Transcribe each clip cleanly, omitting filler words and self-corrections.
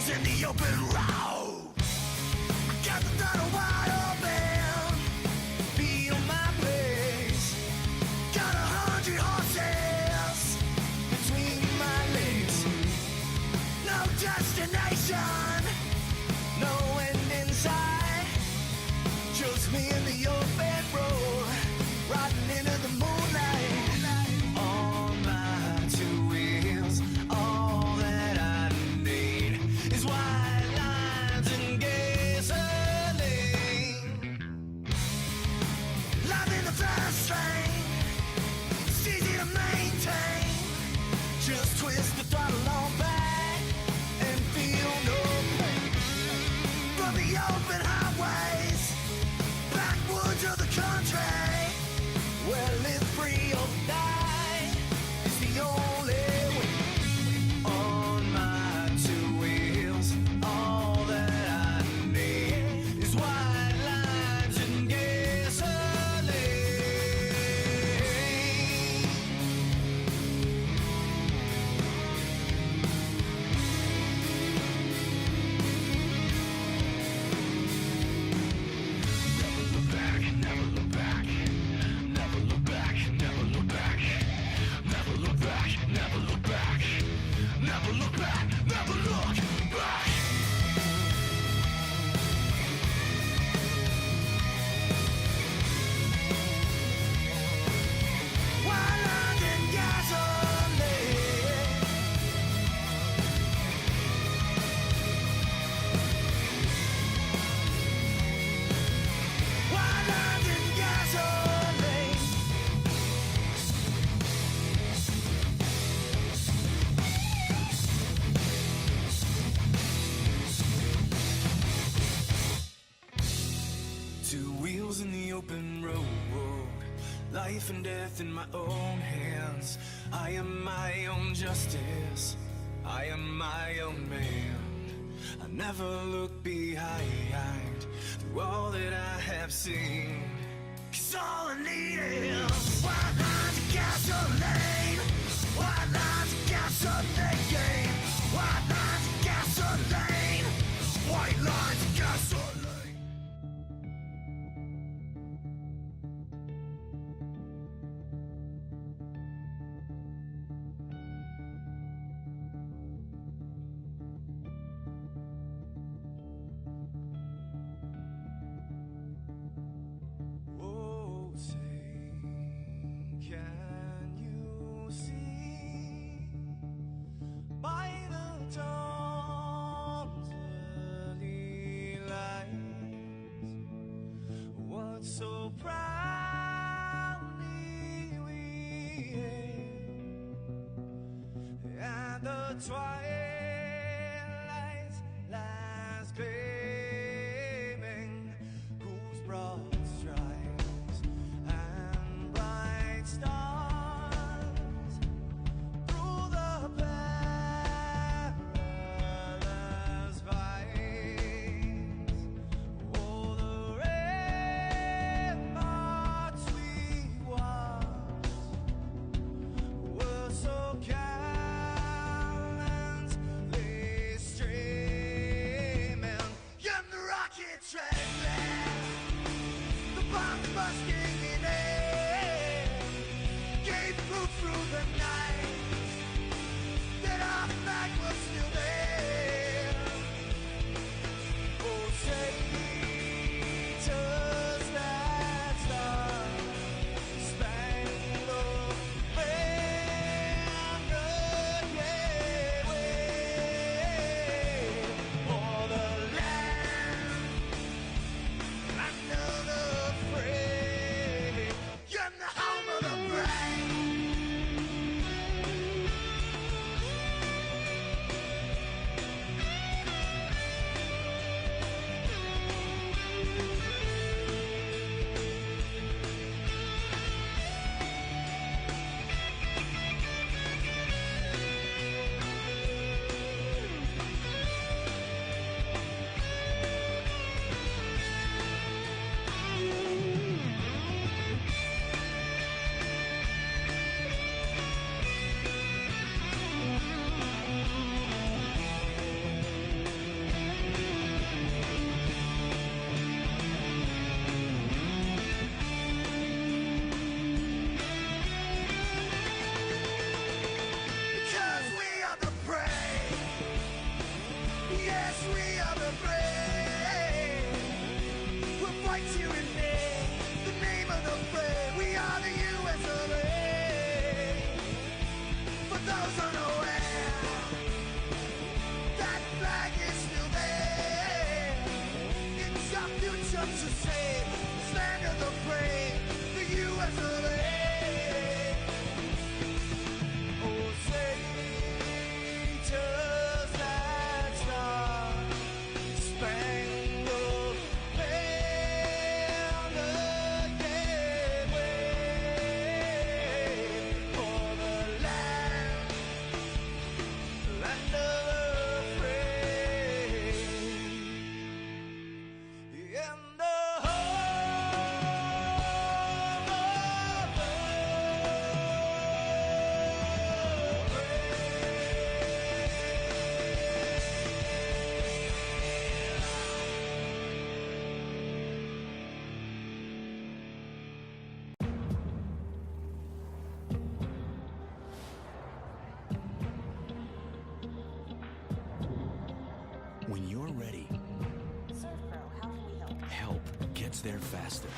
in the open road. I got the throttle wide open, feel my pace. Got 100 horses between my legs. No destination, no end in sight. Just me in the open road, riding into the moonlight. On my two wheels, all that I need is white lines and gasoline. Life in the fast lane, it's easy to maintain. Just twist the throttle on back and feel no pain. From the open highways, backwoods of the country, where live free or die is the only way. On my two wheels, all that I need is white lines and gasoline. Never look back, never look back. Never look back, never look back. Never look back, never look back. Never look back, never look back. White lines and gasoline. White lines and gasoline. Two wheels in the open road, life and death in my own hands. I am my own justice, I am my own man. I never look behind through all that I have seen. 'Cause all I need is white lines of gasoline. White lines of gasoline. White lines of gasoline. White lines of gasoline. Oh, say, can you see by the dawn's early light what so proudly we hailed at the twilight's last gleaming, whose broad stripes and bright stars through the perilous fights, oh, the ramparts we watched were so gallantly streaming. And the rocket trembling, the bomb busting in air, gave proof through the night that our flag was still there. Oh, say, does that star-spangled banner yet wave o'er the land? Another free, you're the home of the brave. Yes, we are the brave. We'll fight you in name, the name of the brave. We are the US of A. For those unaware, that flag is still there. It's our future to save, this land of the brave, the US of A. Oh, say just that star-spangled banner gave way for the land of the free, and the home of the When you're ready, ServPro, how can we help? help gets there faster.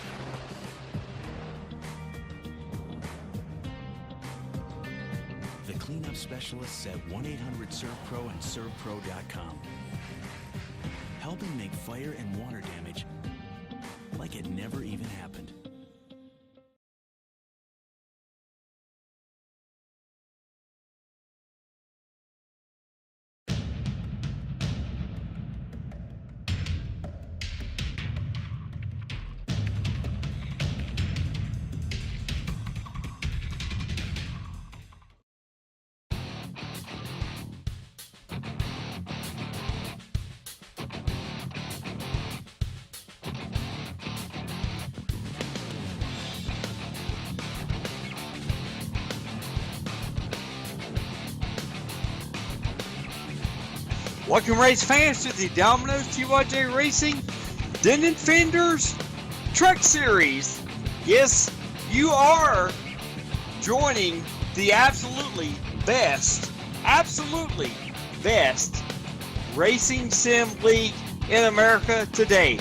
The cleanup specialists at 1-800-ServPro and ServPro.com. Helping make fire and water damage like it never even happened. Welcome, race fans, to the Domino's TYJ Racing Denton Fenders Truck Series. Yes, you are joining the absolutely best racing sim league in America today.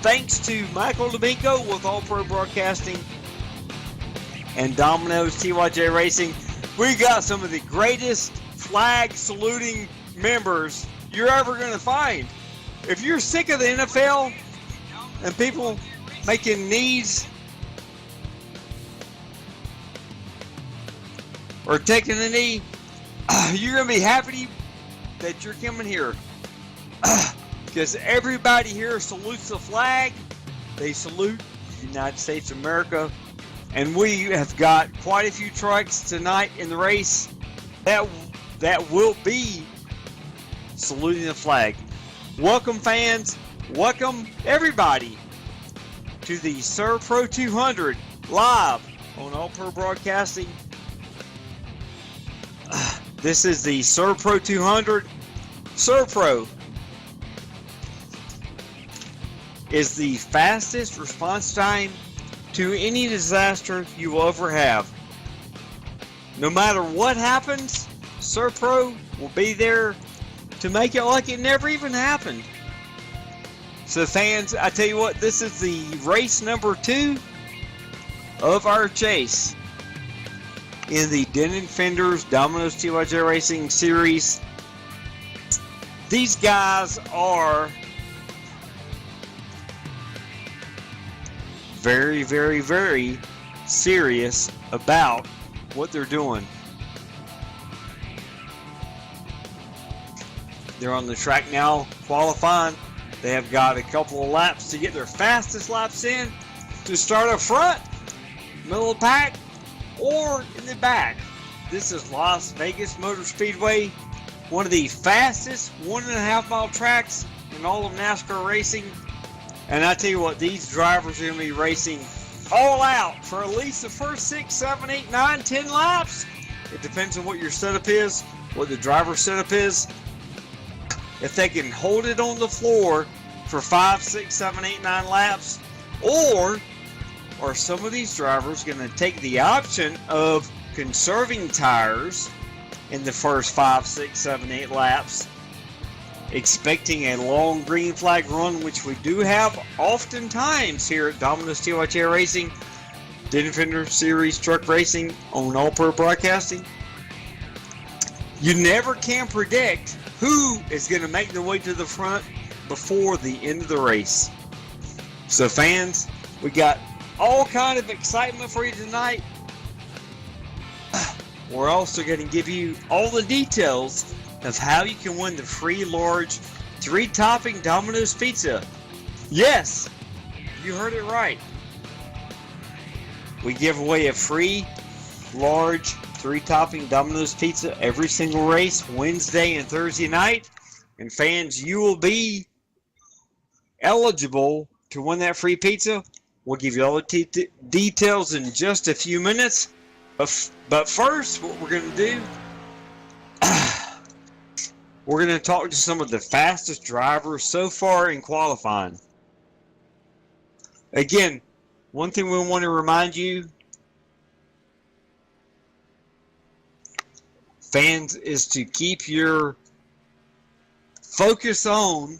Thanks to Michael D'Amico with All Pro Broadcasting and Domino's TYJ Racing, we got some of the greatest flag saluting members you're ever going to find. If you're sick of the NFL and people making knees or taking a knee, you're going to be happy that you're coming here. Because everybody here salutes the flag. They salute the United States of America. And we have got quite a few trucks tonight in the race that will be saluting the flag. Welcome, fans. Welcome, everybody, to the ServPro 200 live on All Pro Broadcasting. This is the ServPro 200. ServPro is the fastest response time to any disaster you will ever have. No matter what happens, ServPro will be there to make it like it never even happened. So fans, I tell you what, this is the race number 2 of our chase in the Denton Fenders Domino's TYJ Racing Series. These guys are very, very, very serious about what they're doing. They're on the track now qualifying. They have got a couple of laps to get their fastest laps in to start up front, middle of the pack, or in the back. This is Las Vegas Motor Speedway, one of the fastest 1.5 mile tracks in all of NASCAR racing. And I tell you what, these drivers are going to be racing all out for at least the first 6, 7, 8, 9, 10 laps. It depends on what your setup is, what the driver's setup is. If they can hold it on the floor for 5, 6, 7, 8, 9 laps, or are some of these drivers going to take the option of conserving tires in the first 5, 6, 7, 8 laps expecting a long green flag run, which we do have oftentimes here at Domino's TYJ Racing, Fender Series Truck Racing on All Pro Broadcasting, you never can predict who is going to make their way to the front before the end of the race. So fans, we got all kind of excitement for you tonight. We're also going to give you all the details of how you can win the free large 3-topping Domino's pizza. Yes, you heard it right. We give away a free large 3-topping Domino's pizza every single race, Wednesday and Thursday night. And fans, you will be eligible to win that free pizza. We'll give you all the details in just a few minutes. But first, what we're going to do, we're going to talk to some of the fastest drivers so far in qualifying. Again, one thing we want to remind you, fans, is to keep your focus on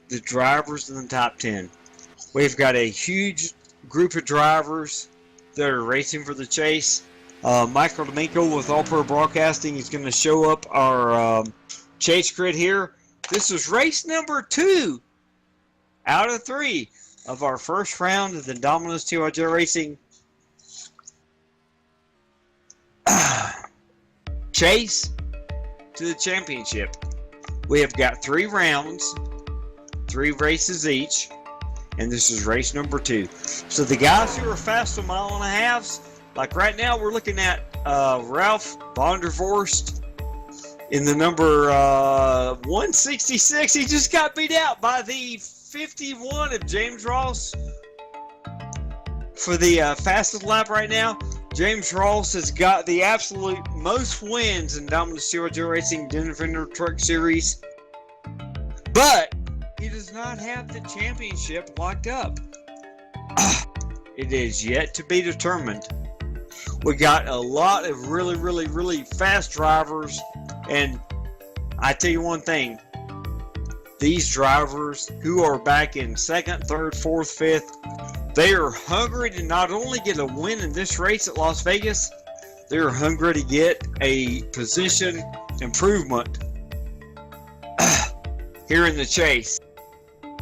the drivers in the top 10. We've got a huge group of drivers that are racing for the chase. Michael D'Amico with All Pro Broadcasting is going to show up our chase grid here. This is race number 2 out of 3 of our first round of the Domino's TYJ Racing chase to the championship. We have got 3 rounds, 3 races each, and this is race number 2. So the guys who are fast a mile and a half, like right now we're looking at Ralph von der Vorst in the number 166. He just got beat out by the 51 of James Ross for the fastest lap right now. James Ross has got the absolute most wins in Domino's TYJ Racing Fender Truck Series, but he does not have the championship locked up. It is yet to be determined. We got a lot of really fast drivers, and I tell you one thing, these drivers who are back in 2nd, 3rd, 4th, 5th, they are hungry to not only get a win in this race at Las Vegas, they are hungry to get a position improvement here in the chase.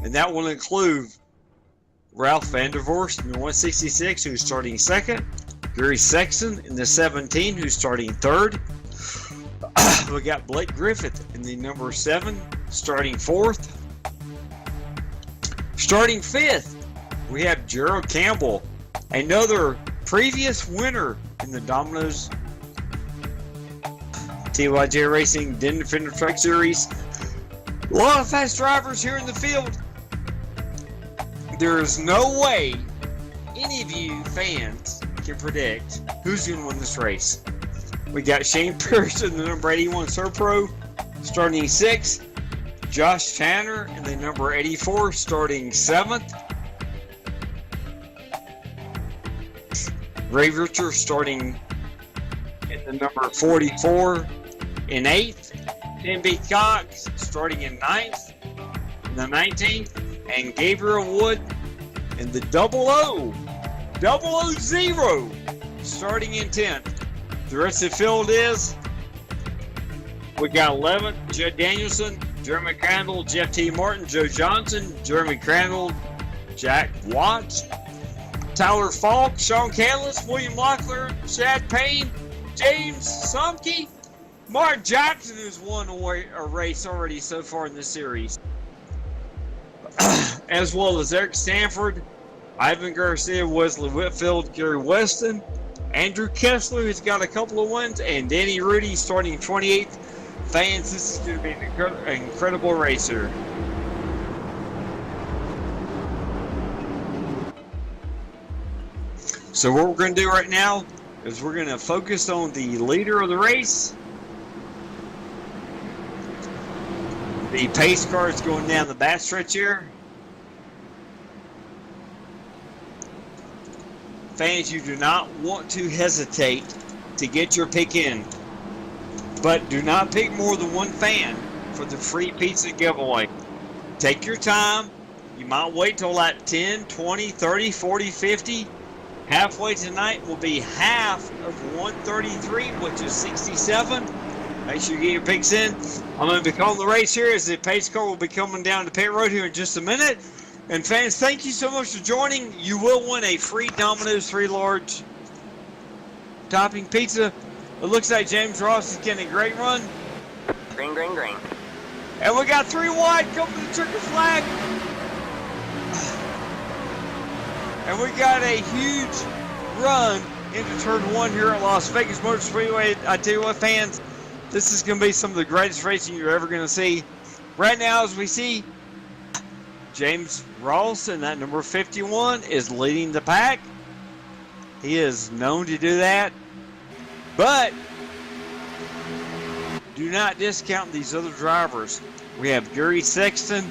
And that will include Ralph van der Vorst in the 166, who's starting 2nd. Gary Sexton in the 17, who's starting 3rd. We got Blake Griffith in the number 7, starting 4th. Starting 5th, we have Gerald Campbell, another previous winner in the Domino's TYJ Racing Fender Truck Series. A lot of fast drivers here in the field. There is no way any of you fans can predict who's going to win this race. We got Shane Pierce in the number 81 Serpro starting 6th. Josh Tanner in the number 84 starting 7th. Ray Richards starting in the number 44 in 8th. Tim B. Cox starting in 9th in the 19th. And Gabriel Wood in the 000 starting in 10th. The rest of the field is, we got 11th, Judd Danielson, Jeremy Crandall, Jeff T. Martin, Joe Johnson, Jeremy Crandall, Jack Watts, Tyler Falk, Sean Callis, William Locklear, Chad Payne, James Sumke, Mark Jackson, who's won a race already so far in this series, as well as Eric Stanford, Ivan Garcia, Wesley Whitfield, Gary Weston, Andrew Kessler, who's got a couple of wins, and Danny Rudy starting 28th. Fans, this is going to be an incredible racer. So what we're going to do right now is we're going to focus on the leader of the race. The pace car is going down the backstretch here. Fans, you do not want to hesitate to get your pick in, but do not pick more than one fan for the free pizza giveaway. Take your time. You might wait till like 10, 20, 30, 40, 50. Halfway tonight will be half of 133, which is 67. Make sure you get your picks in. I'm going to be calling the race here as the pace car will be coming down the pit road here in just a minute. And fans, thank you so much for joining. You will win a free Domino's 3 large topping pizza. It looks like James Ross is getting a great run. Green, green, green. And we got 3 wide coming to the checker flag. And we got a huge run into turn 1 here at Las Vegas Motor Speedway. I tell you what, fans, this is going to be some of the greatest racing you're ever going to see. Right now, as we see, James Ross in that number 51 is leading the pack. He is known to do that. But do not discount these other drivers. We have Gary Sexton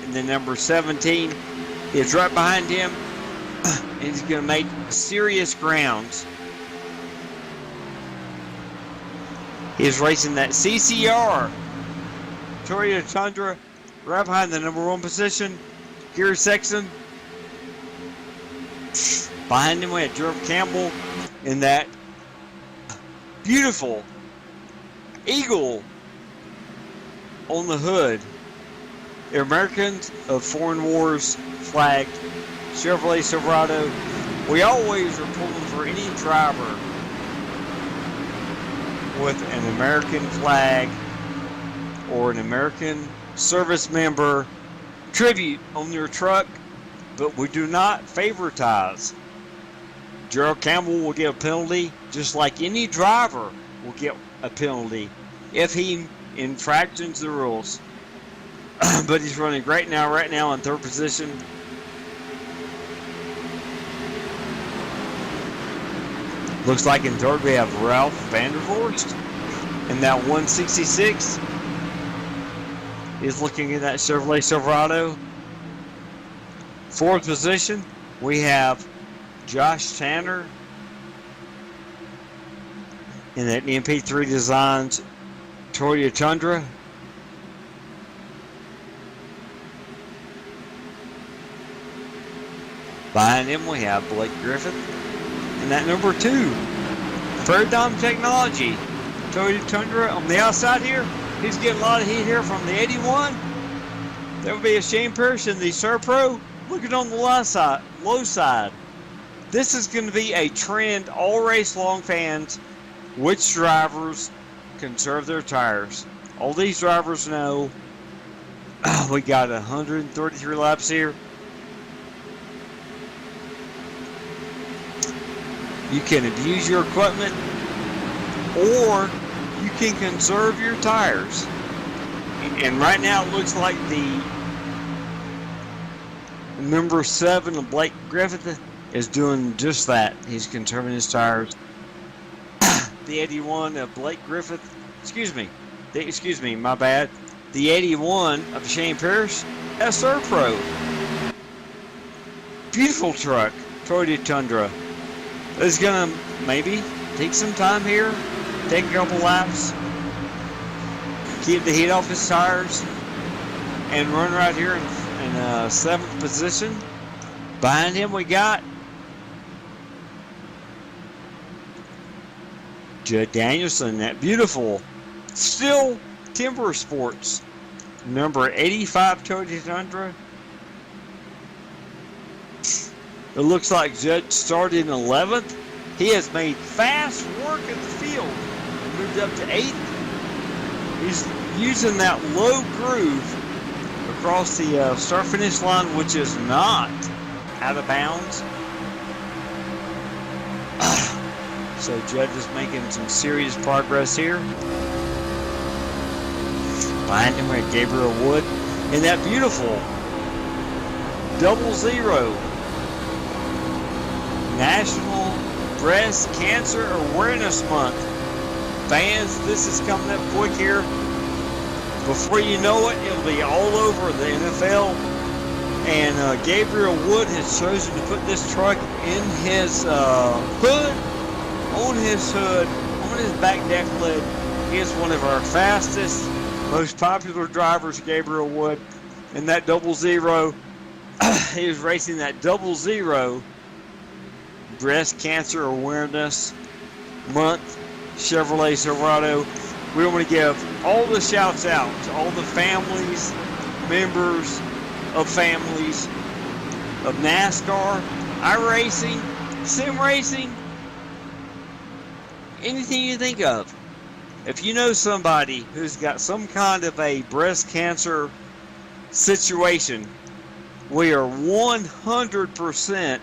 in the number 17. He's right behind him. And he's going to make serious grounds. He's racing that CCR Toyota Tundra right behind the number 1 position. Gary Sexton. Behind him we have Jerome Campbell in that beautiful eagle on the hood. The Americans of Foreign Wars flagged Chevrolet Silverado. We always are pulling for any driver with an American flag or an American service member tribute on their truck, but we do not favoritize. Gerald Campbell will get a penalty just like any driver will get a penalty if he infractions the rules. But he's running great now, right now in 3rd position. Looks like in 3rd we have Ralph Vandervorst. And that 166 is looking at that Chevrolet Silverado. 4th position, we have Josh Tanner in that MP3 Designs Toyota Tundra. Behind him we have Blake Griffith. And that number 2, Paradigm Technology, Toyota Tundra. On the outside here, he's getting a lot of heat here from the 81. There will be a Shane Pierce in the Serpro. Looking on the low side. This is going to be a trend all race long, fans. Which drivers conserve their tires? All these drivers know we got 133 laps here. You can abuse your equipment, or you can conserve your tires. And right now it looks like the number 7 of Blake Griffith is doing just that. He's conserving his tires. The 81 of Blake Griffith, my bad. The 81 of Shane Pierce, SR Pro. Beautiful truck, Toyota Tundra. It's gonna maybe take some time here, take a couple laps, keep the heat off his tires, and run right here in 7th position. Behind him we got Judd Danielson, that beautiful Still Timber Sports number 85 Toyota Tundra. It looks like Judd started in 11th. He has made fast work in the field and moved up to 8th. He's using that low groove across the start-finish line, which is not out of bounds. So Judd is making some serious progress here. Behind him we have Gabriel Wood in that beautiful 00 National Breast Cancer Awareness Month. Fans, this is coming up quick here. Before you know it, it'll be all over the NFL. And Gabriel Wood has chosen to put this truck in his hood, on his back deck lid. He is one of our fastest most popular drivers, Gabriel Wood, in that 00. He was racing that 00 Breast Cancer Awareness Month Chevrolet Silverado. We want to give all the shouts out to all the families, members of families of NASCAR, iRacing, sim racing, anything you think of. If you know somebody who's got some kind of a breast cancer situation, we are 100%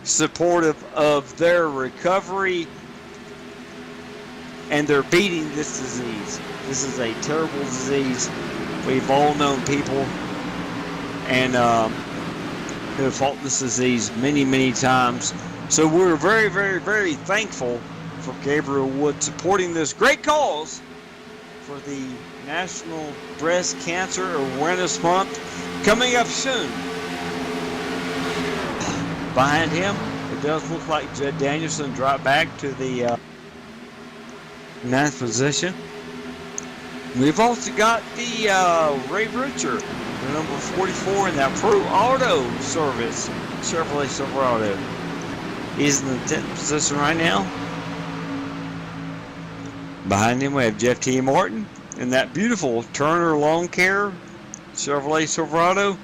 supportive of their recovery, and they're beating this disease. This is a terrible disease. We've all known people and who have fought this disease many, many times. So we're very, very, very thankful for Gabriel Wood supporting this great cause for the National Breast Cancer Awareness Month coming up soon. Behind him, it does look like Judd Danielson dropped back to the 9th position. We've also got the Ray Richard, the number 44 in that Pro Auto Service Chevrolet Silverado. He's in the 10th position right now. Behind him, we have Jeff T. Martin in that beautiful Turner Lawn Care Chevrolet Silverado.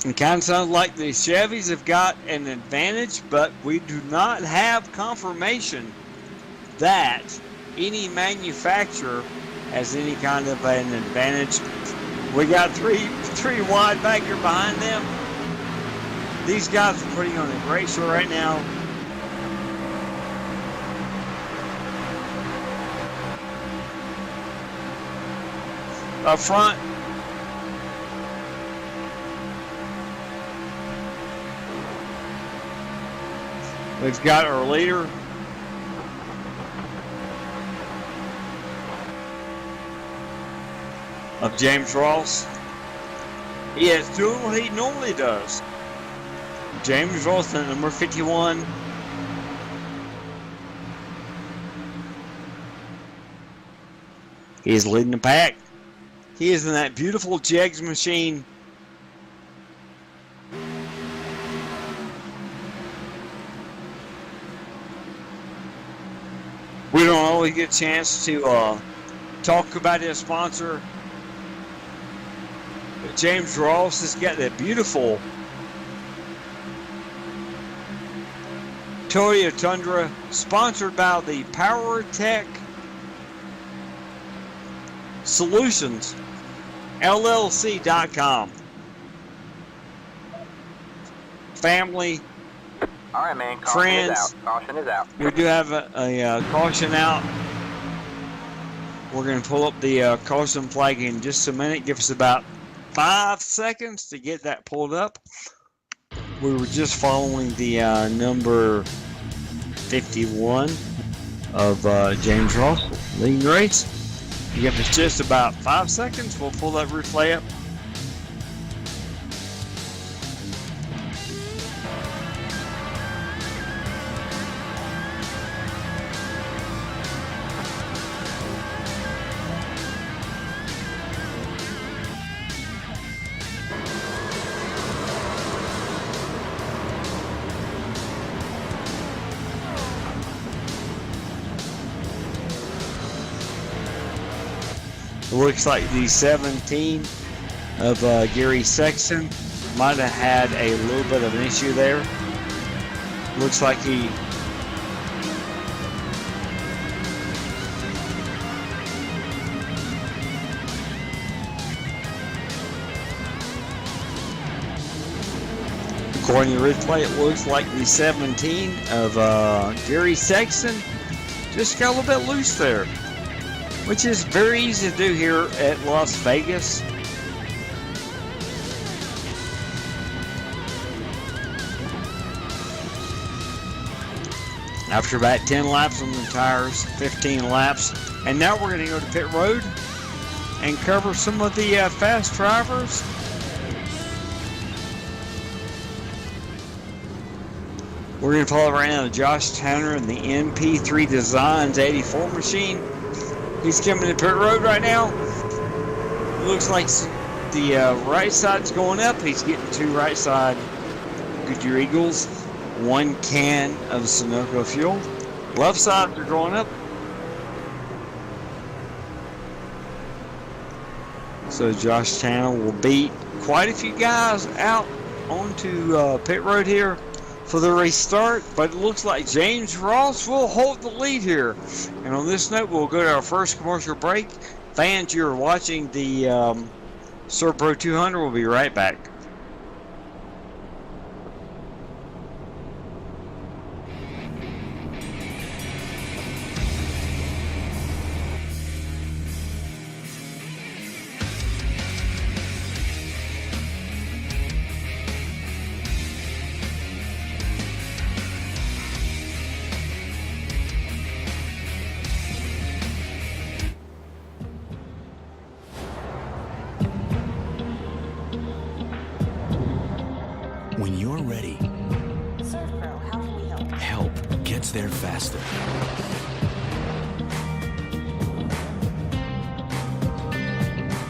It kind of sounds like the Chevys have got an advantage, but we do not have confirmation that any manufacturer has any kind of an advantage. We got three wide back here behind them. These guys are putting on a great show right now. Up front, we've got our leader, of James Ross. He is doing what he normally does. James Ross, number 51. He is leading the pack. He is in that beautiful Jegs machine. We don't always get a chance to talk about his sponsor. But James Ross has got that beautiful Toyota Tundra, sponsored by the PowerTech Solutions, LLC.com. Family, All right, man. Caution friends, is out. Caution is out. we do have a caution out. We're going to pull up the caution flag in just a minute. Give us about 5 seconds to get that pulled up. We were just following the number 51 of James Ross leading the race. Give us just about 5 seconds. We'll pull that replay up. It looks like the 17 of Gary Sexton might have had a little bit of an issue there. Looks like he according to the replay, it looks like the 17 of Gary Sexton just got a little bit loose there, which is very easy to do here at Las Vegas. After about 10 laps on the tires, 15 laps, and now we're going to go to pit road and cover some of the fast drivers. We're going to follow right now Josh Tanner in the MP3 Designs 84 machine. He's coming to pit road right now. Looks like the right side's going up. He's getting 2 right side Goodyear Eagles, 1 can of Sunoco fuel. Left sides are going up. So Josh Channel will beat quite a few guys out onto pit road here for the restart, but it looks like James Ross will hold the lead here. And on this note, we'll go to our first commercial break. Fans, you're watching the Servpro 200. We'll be right back. When you're ready, ServPro, how can we help? help gets there faster.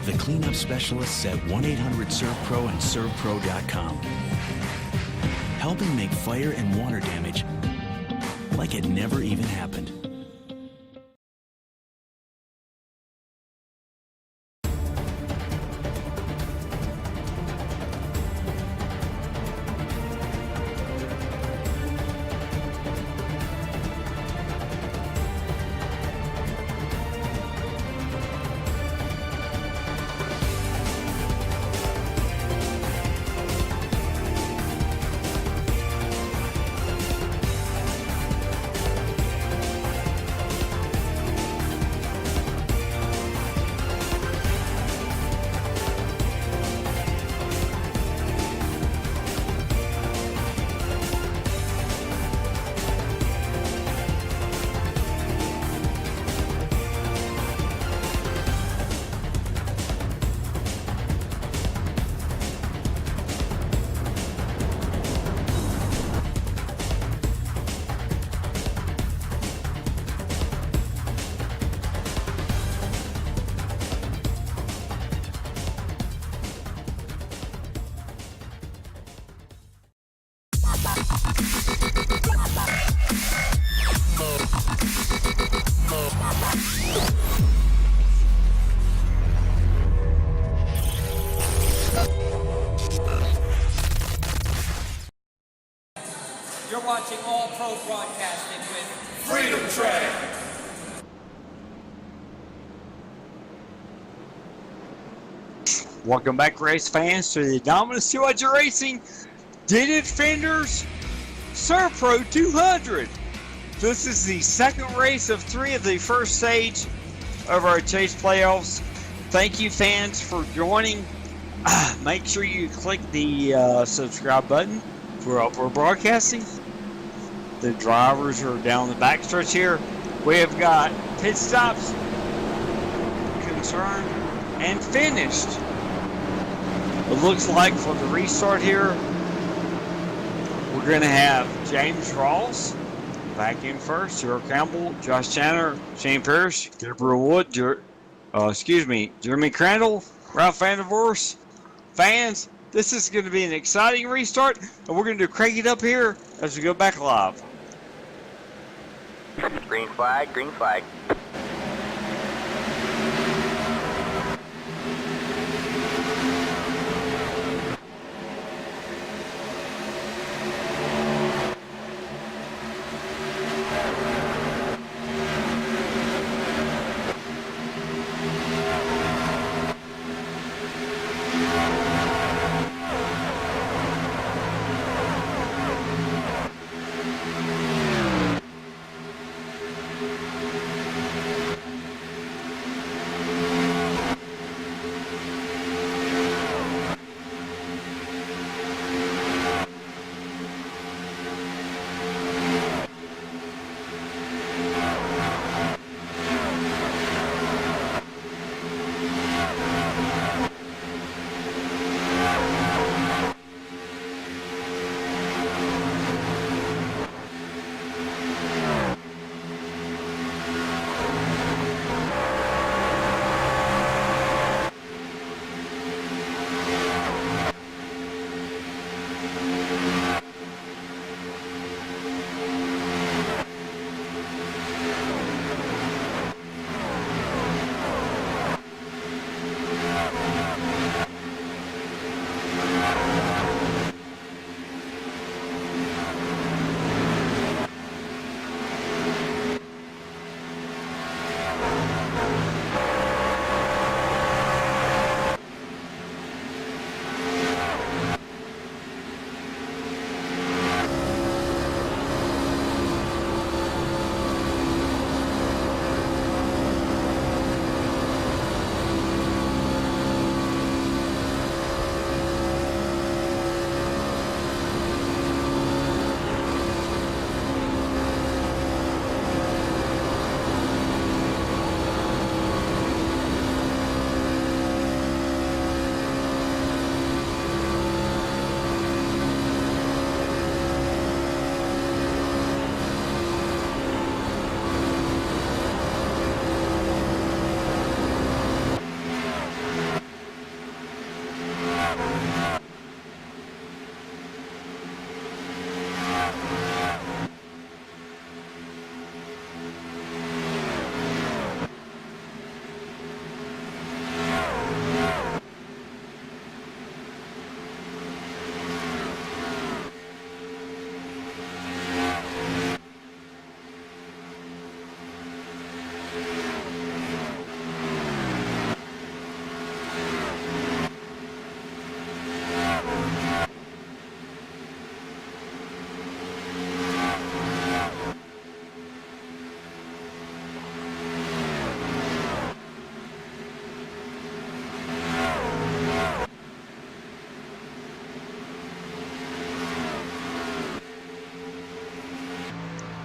The cleanup specialists at 1-800-SERVPRO and ServPro.com. Helping make fire and water damage like it never even happened. You're watching All Pro Broadcasting with Freedom Train. Welcome back, race fans, to the Dominus 200 Racing Did It Fenders Servpro 200. This is the second race of 3 of the first stage of our Chase playoffs. Thank you, fans, for joining. Make sure you click the subscribe button for All Pro Broadcasting. The drivers are down the backstretch here. We have got pit stops confirmed and finished. It looks like for the restart here, we're going to have James Ross back in first, Gerald Campbell, Josh Chandler, Shane Parrish, Gabriel Wood, Jeremy Crandall, Ralph Vandervorst. Fans, this is going to be an exciting restart, and we're going to crank it up here as we go back live. Green flag, green flag.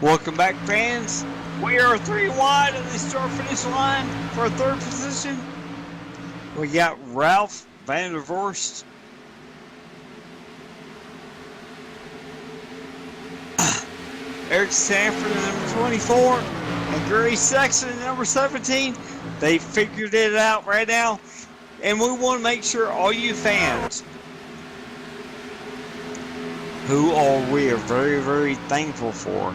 Welcome back, fans. We are 3 wide of the start finish line for third position. We got Ralph Van der Vorst, Eric Sanford at number 24, and Gary Sexton at number 17. They figured it out right now, and we want to make sure all you fans, who we are very, very thankful for,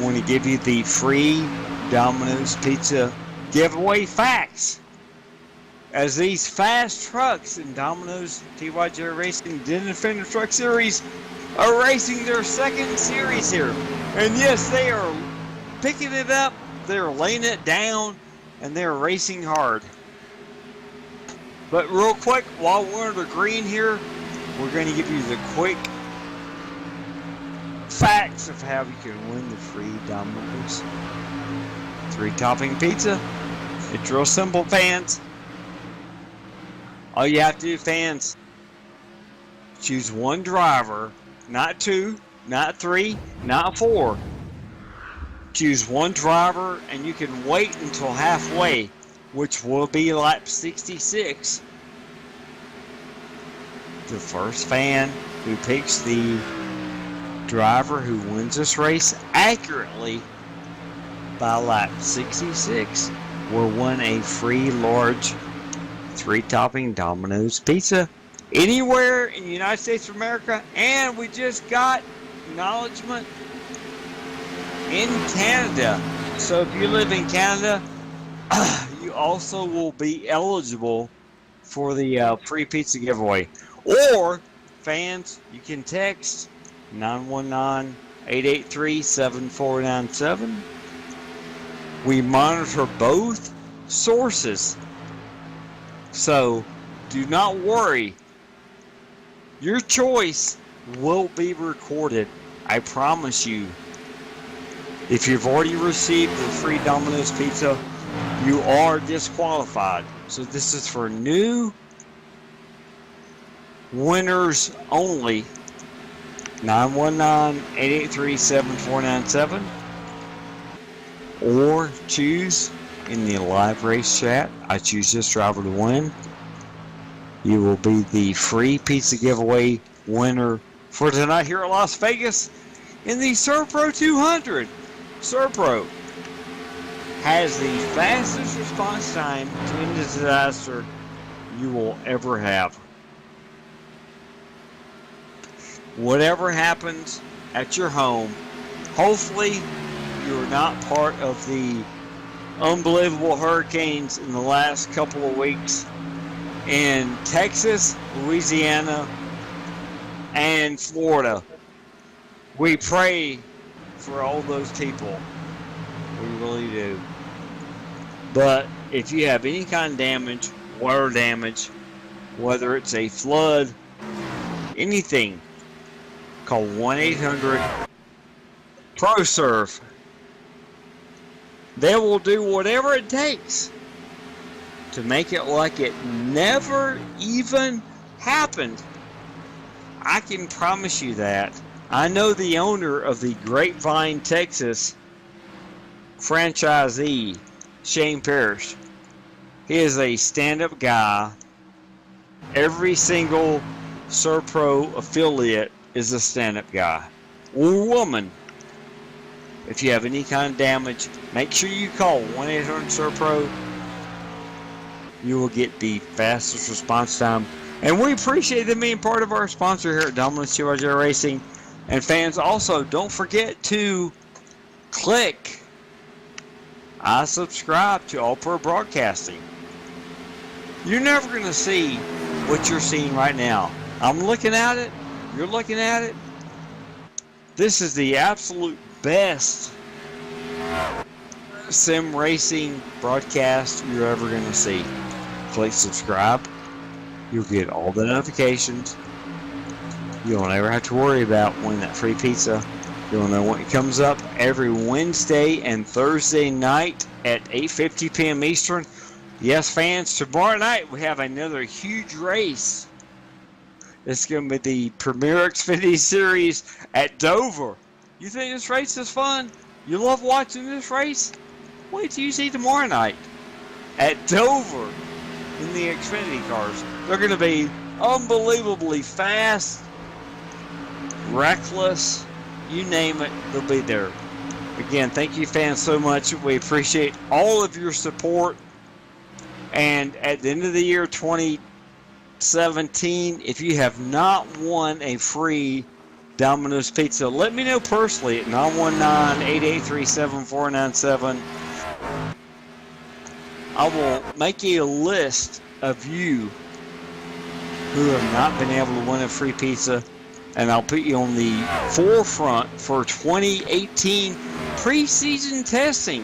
want to give you the free Domino's Pizza giveaway facts. As these fast trucks in Domino's TYJ Racing Denton Fender Truck Series are racing their second series here. And yes, they are picking it up, they're laying it down, and they're racing hard. But real quick, while we're under green here, we're going to give you the quick facts of how you can win the free Domino's 3-topping pizza. It's real simple, fans. All you have to do, fans, choose one driver, not 2, not 3, not 4. Choose one driver, and you can wait until halfway, which will be lap 66. The first fan who picks the driver who wins this race accurately by lap 66 will win a free large 3-topping Domino's Pizza anywhere in the United States of America. And we just got acknowledgement in Canada. So if you live in Canada, you also will be eligible for the free pizza giveaway. Or, fans, you can text 919-883-7497. We monitor both sources. So, do not worry. Your choice will be recorded. I promise you. If you've already received the free Domino's Pizza, you are disqualified. So this is for new winners only. 919-883-7497. Or choose in the live race chat, I choose this driver to win. You will be the free pizza giveaway winner for tonight here at Las Vegas in the Serpro 200. Serpro has the fastest response time to end a disaster you will ever have. Whatever happens at your home, hopefully you're not part of the unbelievable hurricanes in the last couple of weeks in Texas, Louisiana, and Florida. We pray for all those people. We really do. But if you have any kind of damage, water damage, whether it's a flood, anything, call 1-800-PROSERVE. They will do whatever it takes to make it like it never even happened. I can promise you that. I know the owner of the Grapevine, Texas franchisee, Shane Parrish. He is a stand-up guy. Every single Serpro affiliate is a stand-up guy or woman. If you have any kind of damage, make sure you call 1-800-SERPRO. You will get the fastest response time. And we appreciate them being part of our sponsor here at Domino's TYJ Racing. And fans, also, don't forget to click I subscribe to All Pro Broadcasting. You're never going to see what you're seeing right now. I'm looking at it. You're looking at it. This is the absolute best sim racing broadcast you're ever going to see. Click subscribe. You'll get all the notifications. You'll never have to worry about winning that free pizza. You'll know when it comes up every Wednesday and Thursday night at 8:50 p.m. Eastern. Yes, fans, tomorrow night we have another huge race It's going to be the Premier Xfinity Series at Dover. You think this race is fun? You love watching this race? Wait till you see tomorrow night at Dover in the Xfinity cars. They're going to be unbelievably fast, reckless, you name it, they'll be there. Again, thank you fans so much. We appreciate all of your support. And at the end of the year 2017, if you have not won a free Domino's Pizza, let me know personally at 919-883-7497. I will make a list of you who have not been able to win a free pizza, and I'll put you on the forefront for 2018 preseason testing,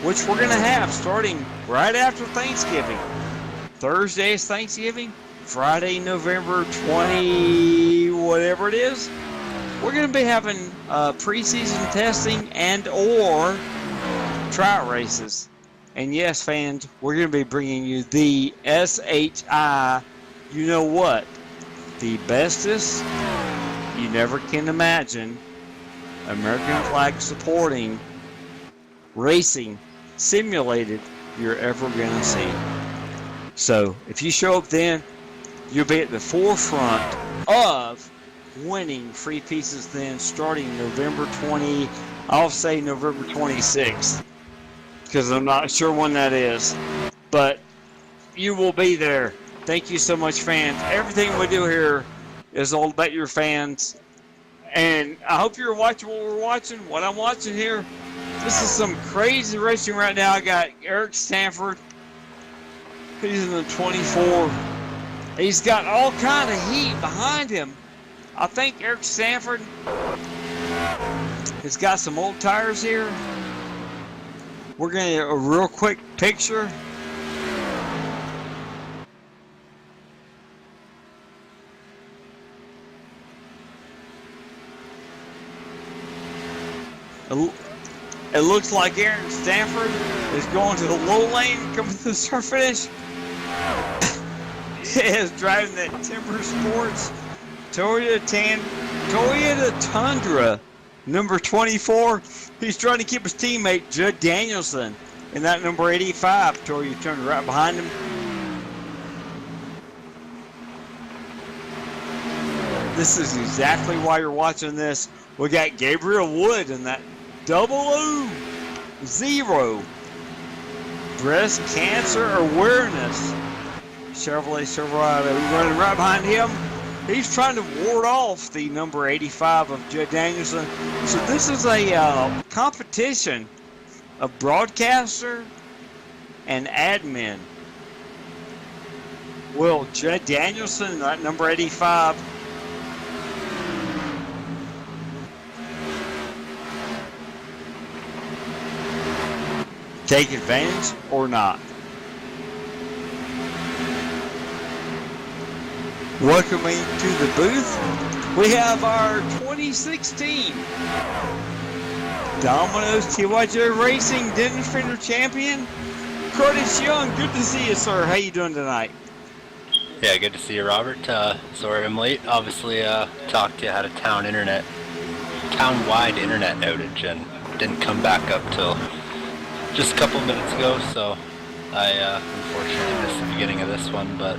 which we're going to have starting right after Thanksgiving. Thursday is Thanksgiving, Friday, November 20, whatever it is. We're going to be having preseason testing and or tryout races. And yes, fans, we're going to be bringing you the SHI, you know what, the bestest you never can imagine American flag supporting racing simulated you're ever going to see. So if you show up then, you'll be at the forefront of winning free pieces then starting November 20, I'll say November 26th, because I'm not sure when that is, but you will be there. Thank you so much, fans. Everything we do here is all about your fans, and I hope you're watching what we're watching, what I'm watching here. This is some crazy racing right now. I got Eric Stanford. He's in the 24. He's got all kind of heat behind him. I think Eric Stanford has got some old tires here. We're going to get a real quick picture. It looks like Aaron Stanford is going to the low lane, coming to the start finish. He is driving that Timber Sports Toyota Tundra, number 24. He's trying to keep his teammate Judd Danielson in that number 85 Toyota Tundra right behind him. This is exactly why you're watching this. We got Gabriel Wood in that 000 breast cancer awareness Chevrolet Silverado. Running right behind him. He's trying to ward off the number 85 of Judd Danielson. So this is a competition of broadcaster and admin. Will Judd Danielson, that number 85, take advantage or not? Welcoming to the booth, we have our 2016 Domino's TYJ Racing Dennis Fender champion, Curtis Young. Good to see you, sir. How you doing tonight? Yeah, good to see you, Robert. Sorry I'm late. Obviously, talked to you, had a town-wide internet outage and didn't come back up till just a couple minutes ago, so I unfortunately missed the beginning of this one, but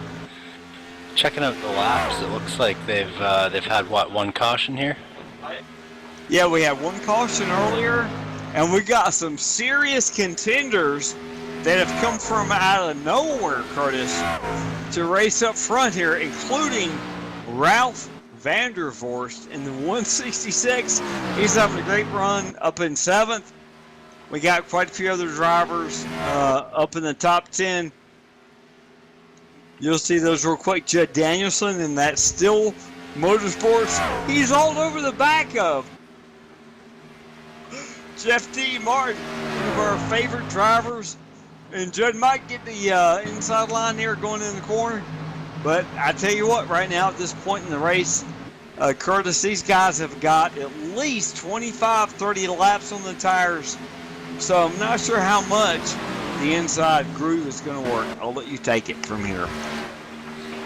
checking out the laps, it looks like they've had, what, one caution here? Yeah, we had one caution earlier, and we got some serious contenders that have come from out of nowhere, Curtis, to race up front here, including Ralph Vandervorst in the 166. He's having a great run up in 7th. We got quite a few other drivers up in the top 10. You'll see those real quick. Judd Danielson in that Still Motorsports. He's all over the back of Jeff T. Martin, one of our favorite drivers. And Judd might get the inside line here going in the corner. But I tell you what, right now at this point in the race, Curtis, these guys have got at least 25, 30 laps on the tires. So I'm not sure how much the inside groove is going to work. I'll let you take it from here.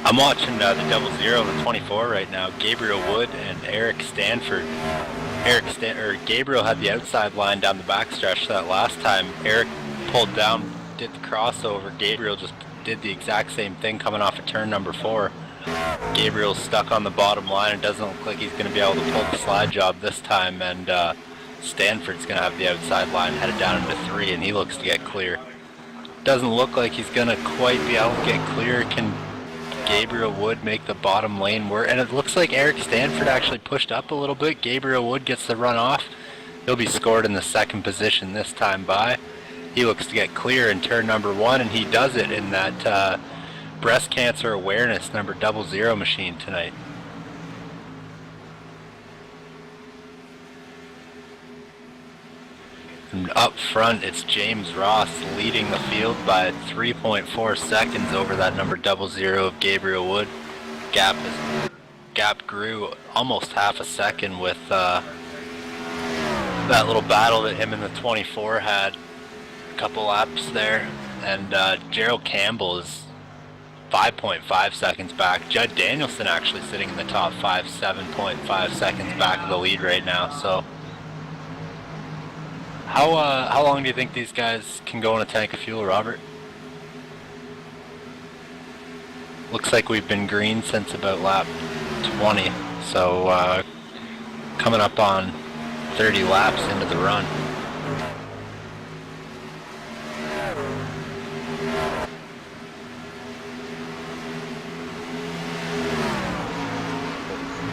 I'm watching the 00 and the 24 right now. Gabriel Wood and Eric Stanford. Gabriel had the outside line down the backstretch that last time. Eric pulled down, did the crossover. Gabriel just did the exact same thing coming off of turn number 4. Gabriel's stuck on the bottom line. It doesn't look like he's going to be able to pull the slide job this time, and Stanford's going to have the outside line headed down into 3, and he looks to get clear. Doesn't look like he's going to quite be able to get clear. Can Gabriel Wood make the bottom lane work? And it looks like Eric Stanford actually pushed up a little bit. Gabriel Wood gets the run off. He'll be scored in the 2nd position this time by. He looks to get clear in turn number 1, and he does it in that breast cancer awareness number 00 machine tonight. And up front, it's James Ross leading the field by 3.4 seconds over that number 00 of Gabriel Wood. Gap grew almost half a second with that little battle that him and the 24 had a couple laps there. And Gerald Campbell is 5.5 seconds back. Judd Danielson actually sitting in the top 5, 7.5 seconds back of the lead right now. So how long do you think these guys can go in a tank of fuel, Robert? Looks like we've been green since about lap 20, so coming up on 30 laps into the run.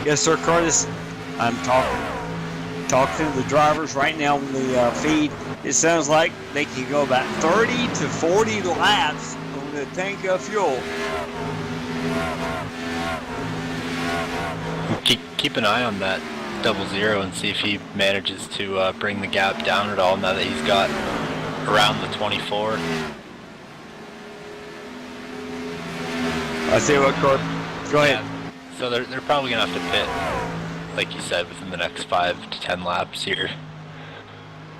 Yes, sir, Curtis. I'm talking to the drivers right now on the feed. It sounds like they can go about 30 to 40 laps on the tank of fuel. Keep an eye on that 00 and see if he manages to bring the gap down at all now that he's got around the 24. I see what, Kurt. Go ahead. So they're probably going to have to pit, like you said, within the next 5 to 10 laps here.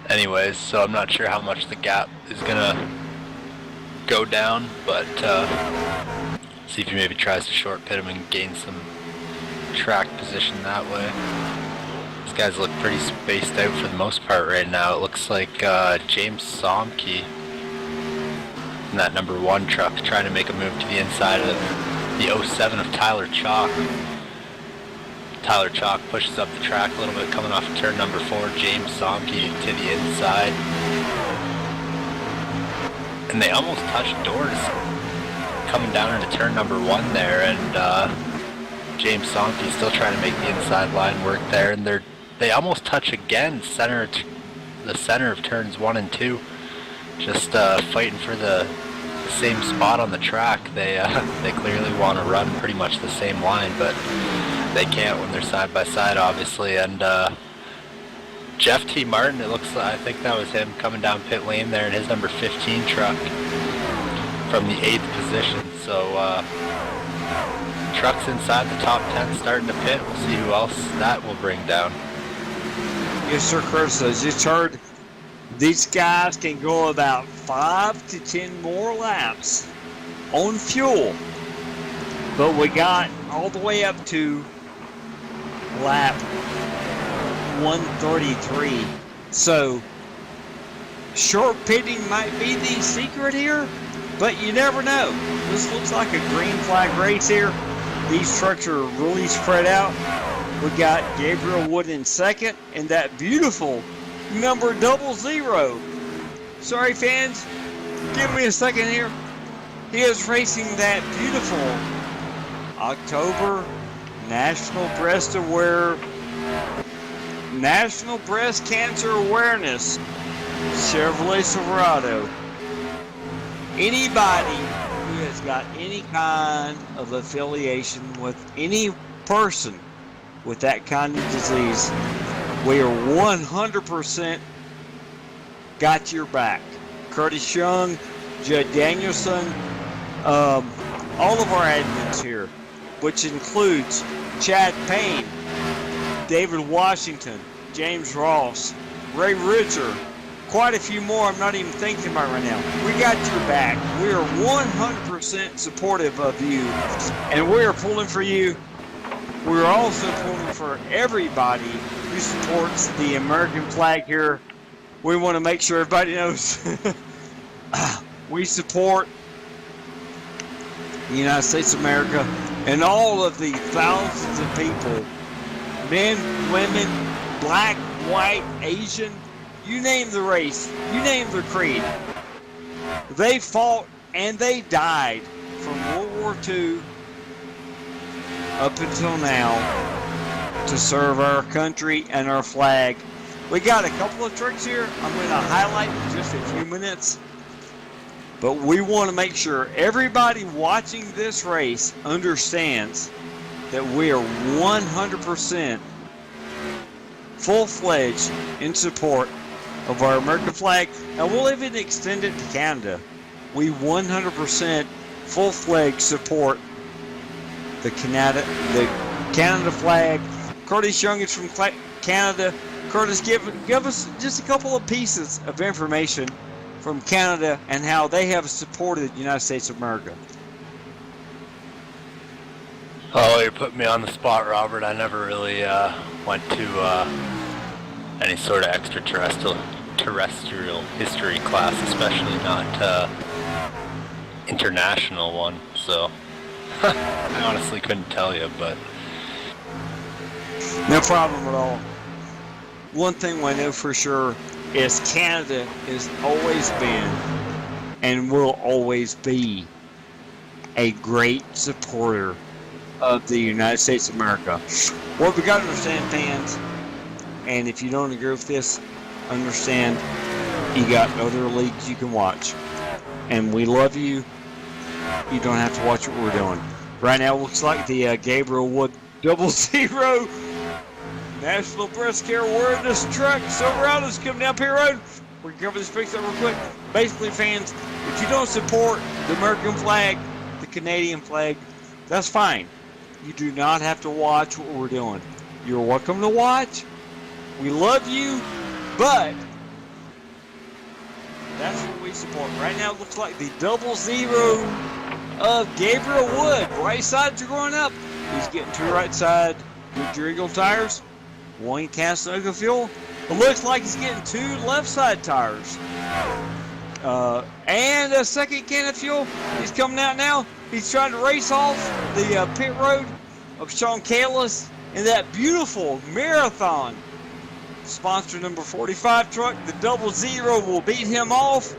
Anyways, so I'm not sure how much the gap is going to go down, but see if he maybe tries to short pit him and gain some track position that way. These guys look pretty spaced out for the most part right now. It looks like James Somke in that number 1 truck trying to make a move to the inside of the 07 of Tyler Chalk. Tyler Chalk pushes up the track a little bit coming off of turn number 4. James Somke to the inside. And they almost touched doors coming down into turn number 1 there, and James Somke still trying to make the inside line work there, and they almost touch again the center of turns 1 and 2. Just fighting for the same spot on the track. They clearly want to run pretty much the same line, but they can't when they're side by side, obviously. And Jeff T. Martin, it looks like, I think that was him coming down pit lane there in his number 15 truck from the 8th position. So trucks inside the top 10 starting to pit. We'll see who else that will bring down. Yes, sir, Chris. As you just heard, these guys can go about 5 to 10 more laps on fuel. But we got all the way up to lap 133. So short pitting might be the secret here, but you never know. This looks like a green flag race here. These trucks are really spread out. We got Gabriel Wood in 2nd, and that beautiful number 00. Sorry, fans. Give me a second here. He is racing that beautiful October National Breast Cancer Awareness Chevrolet Silverado. Anybody who has got any kind of affiliation with any person with that kind of disease, we are 100% got your back. Curtis Young, Judd Danielson, all of our admins here, which includes Chad Payne, David Washington, James Ross, Ray Ritzer, quite a few more I'm not even thinking about right now. We got your back. We are 100% supportive of you, and we are pulling for you. We're also pulling for everybody who supports the American flag here. We want to make sure everybody knows we support the United States of America and all of the thousands of people, men, women, black, white, Asian, you name the race, you name the creed. They fought and they died from World War II up until now to serve our country and our flag. We got a couple of tricks here I'm going to highlight in just a few minutes. But we want to make sure everybody watching this race understands that we are 100% full-fledged in support of our American flag, and we'll even extend it to Canada. We 100% full-fledged support the Canada flag. Curtis Young is from Canada. Curtis, give us just a couple of pieces of information from Canada and how they have supported the United States of America. Oh, you're putting me on the spot, Robert. I never really went to any sort of extraterrestrial history class, especially not international one. So I honestly couldn't tell you, but no problem at all. One thing I know for sure is Canada has always been and will always be a great supporter of the United States of America. What we got to understand, fans, and if you don't agree with this, understand you got other leagues you can watch. And we love you. You don't have to watch what we're doing. Right now, it looks like the Gabriel Wood 00 National Breast Care Awareness Truck Silverado's coming down Pier Road. We can cover this picture real quick. Basically, fans, if you don't support the American flag, the Canadian flag, that's fine. You do not have to watch what we're doing. You're welcome to watch. We love you, but that's what we support. Right now, it looks like the 00 of Gabriel Wood. Right sides are going up. He's getting two right side Goodyear Eagle tires. One can Sunoco fuel. It looks like he's getting two left side tires. And a second can of fuel. He's coming out now. He's trying to race off the pit road of Sean Kalis in that beautiful marathon. Sponsor number 45 truck, the 00 will beat him off.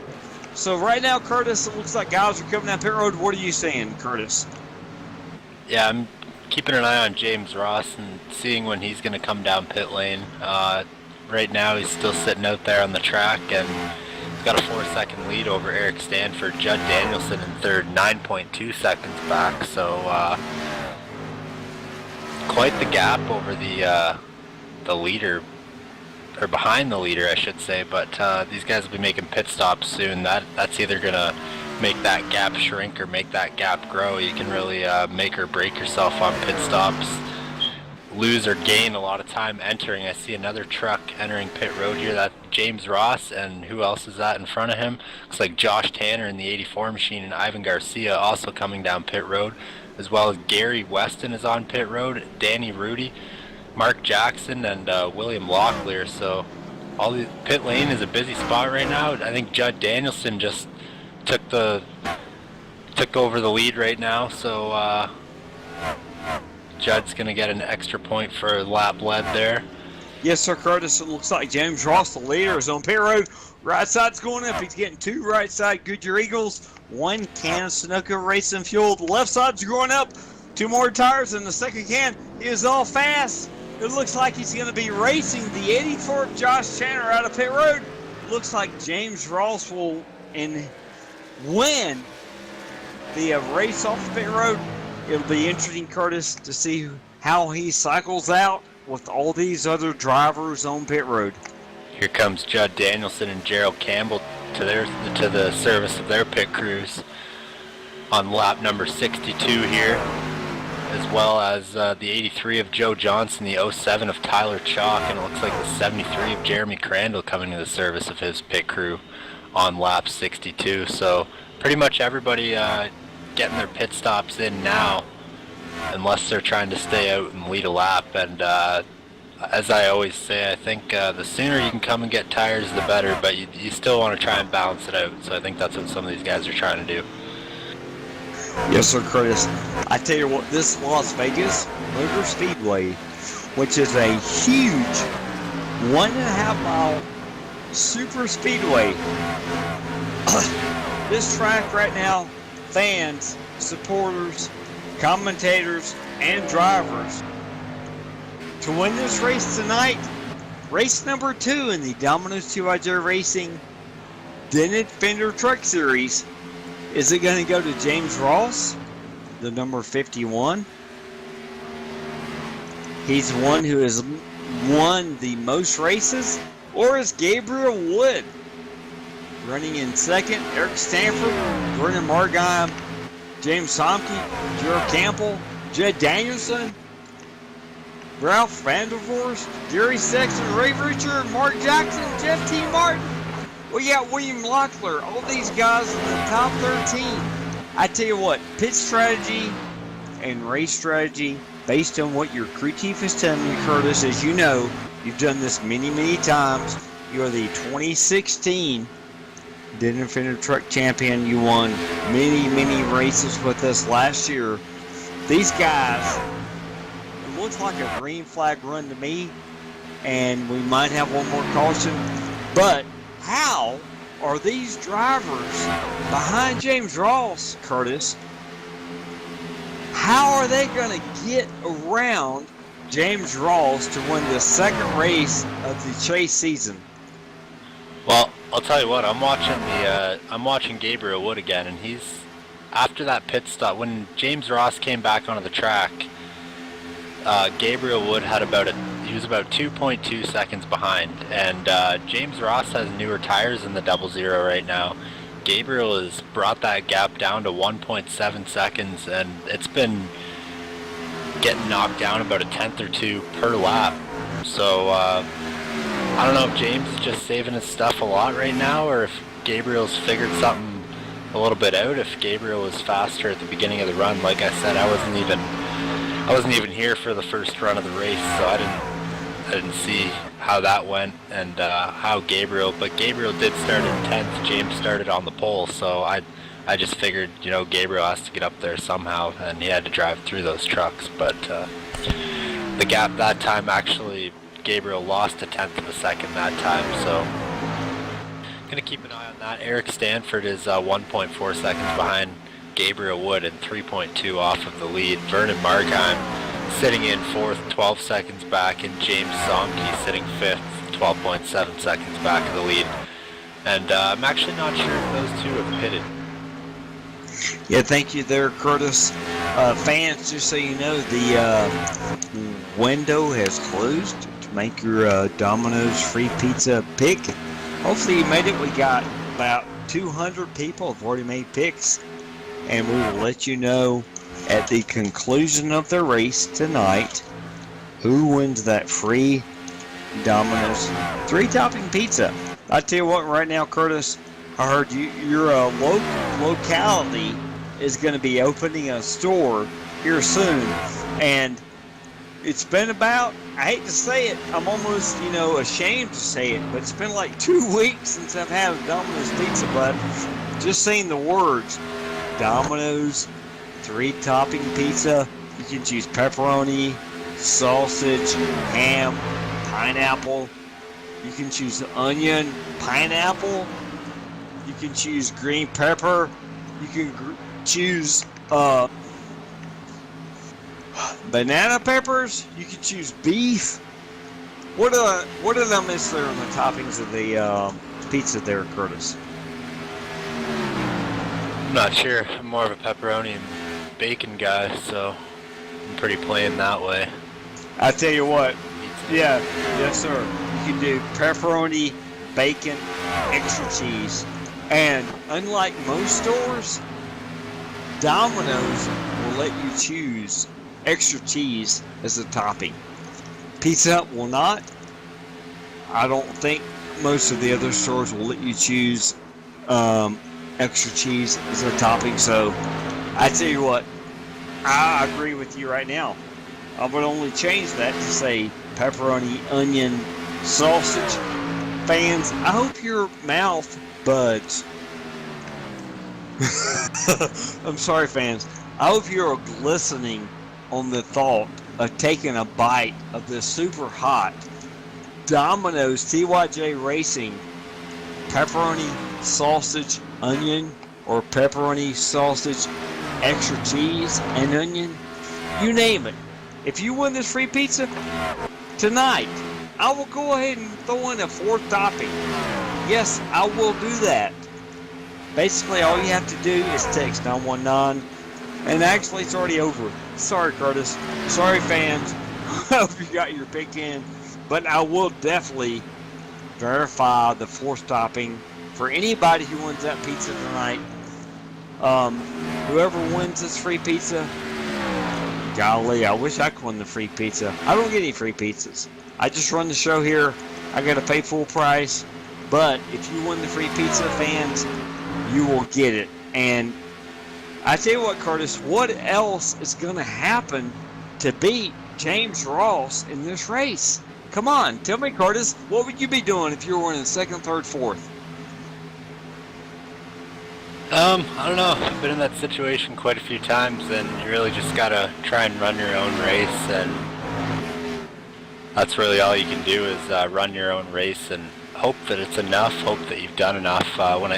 So right now, Curtis, it looks like guys are coming down pit road. What are you saying, Curtis? yeah, I'm keeping an eye on James Ross and seeing when he's going to come down pit lane. Right now, he's still sitting out there on the track, and he's got a 4-second lead over Eric Stanford. Judd Danielson in third, 9.2 seconds back. So quite the gap over the leader, or behind the leader, I should say. But these guys will be making pit stops soon. That's either going to make that gap shrink or make that gap grow. You can really make or break yourself on pit stops. Lose or gain a lot of time entering. I see another truck entering pit road here. That's James Ross, and who else is that in front of him? Looks like Josh Tanner in the 84 machine, and Ivan Garcia also coming down pit road, as well as Gary Weston is on pit road, Danny Rudy, Mark Jackson, and William Locklear. So all the pit lane is a busy spot right now. I think Judd Danielson just took over the lead right now, so Judd's gonna get an extra point for lap led there. Yes, sir, Curtis. It looks like James Ross, the leader, is on pit road. Right side's going up. He's getting two right side Goodyear Eagles, one can of Sunoco Racing Fuel. The left side's going up. Two more tires in the second can. He is all fast. It looks like he's going to be racing the 84 Josh Tanner out of pit road. Looks like James Ross will win the race off the pit road. It'll be interesting, Curtis, to see how he cycles out with all these other drivers on pit road. Here comes Judd Danielson and Gerald Campbell to the service of their pit crews on lap number 62 here. as well as the 83 of Joe Johnson, the 07 of Tyler Chalk, and it looks like the 73 of Jeremy Crandall coming to the service of his pit crew on lap 62. So pretty much everybody getting their pit stops in now, unless they're trying to stay out and lead a lap. And as I always say, I think the sooner you can come and get tires, the better, but you still want to try and balance it out. So I think that's what some of these guys are trying to do. Yes, sir, Curtis. I tell you what, this Las Vegas Motor Speedway, which is a huge 1.5 mile super speedway. This track right now, fans, supporters, commentators, and drivers, to win this race tonight, race number 2 in the Domino's 2i Racing Dented Fender Truck Series, is it going to go to James Ross, the number 51? He's the one who has won the most races, or is Gabriel Wood running in second? Eric Stanford, Vernon Margheim, James Somke, Gerald Campbell, Jed Danielson, Ralph Vandervorst, Gary Sexton, Ray Richard, Mark Jackson, Jeff T. Martin. We got William Locklear, all these guys in the top 13. I tell you what, pit strategy and race strategy based on what your crew chief is telling you, Curtis. As you know, you've done this many, many times. You are the 2016 Denver Fender Truck Champion. You won many, many races with us last year. These guys, it looks like a green flag run to me, and we might have one more caution, but how are these drivers behind James Ross, Curtis? How are they going to get around James Ross to win the second race of the chase season? Well, I'll tell you what. I'm watching Gabriel Wood again, and he's after that pit stop when James Ross came back onto the track. Gabriel Wood had he was about 2.2 seconds behind, and James Ross has newer tires in the 00 right now. Gabriel has brought that gap down to 1.7 seconds, and it's been getting knocked down about a tenth or two per lap. So I don't know if James is just saving his stuff a lot right now, or if Gabriel's figured something a little bit out. If Gabriel was faster at the beginning of the run, like I said, I wasn't even here for the first run of the race, so I didn't see how that went and how Gabriel did start in 10th. James started on the pole, so I just figured, Gabriel has to get up there somehow, and he had to drive through those trucks. But the gap that time, actually, Gabriel lost a tenth of a second that time, so gonna keep an eye on that. Eric Stanford is 1.4 seconds behind Gabriel Wood and 3.2 off of the lead. Vernon Margheim sitting in 4th, 12 seconds back, and James Somke sitting 5th, 12.7 seconds back of the lead. And I'm actually not sure if those two have pitted. Yeah, thank you there, Curtis. Fans, just so you know, the window has closed to make your Domino's free pizza pick. Hopefully you made it. We got about 200 people have already made picks, and we will let you know at the conclusion of the race tonight who wins that free Domino's 3-topping pizza. I tell you what, right now, Curtis, I heard your locality is going to be opening a store here soon, and it's been about, I hate to say it, I'm almost, ashamed to say it, but it's been like 2 weeks since I've had a Domino's pizza, but just saying the words, Domino's 3-topping pizza. You can choose pepperoni, sausage, ham, pineapple. You can choose onion, pineapple. You can choose green pepper. You can choose banana peppers. You can choose beef. What are them is there on the toppings of the pizza there, Curtis? I'm not sure. I'm more of a pepperoni and bacon guy, so I'm pretty plain that way. I tell you what, yes sir. You can do pepperoni, bacon, extra cheese, and unlike most stores, Domino's will let you choose extra cheese as a topping. Pizza Hut will not. I don't think most of the other stores will let you choose extra cheese as a topping. So I tell you what, I agree with you right now. I would only change that to say pepperoni, onion, sausage. Fans, I hope your mouth buds. I'm sorry, fans. I hope you're glistening on the thought of taking a bite of this super hot Domino's TYJ Racing pepperoni, sausage, onion, or pepperoni, sausage, extra cheese, and onion. You name it. If you win this free pizza tonight, I will go ahead and throw in a fourth topping. Yes, I will do that. Basically, all you have to do is text 919, and actually, it's already over. Sorry, Curtis. Sorry, fans. I hope you got your pick in, but I will definitely verify the fourth topping for anybody who wins that pizza tonight. Whoever wins this free pizza, golly, I wish I could win the free pizza. I don't get any free pizzas. I just run the show here. I got to pay full price. But if you win the free pizza, fans, you will get it. And I tell you what, Curtis, what else is going to happen to beat James Ross in this race? Come on, tell me, Curtis, what would you be doing if you were in second, third, fourth? I don't know. I've been in that situation quite a few times, and you really just gotta try and run your own race, and that's really all you can do is run your own race and hope that it's enough, hope that you've done enough. When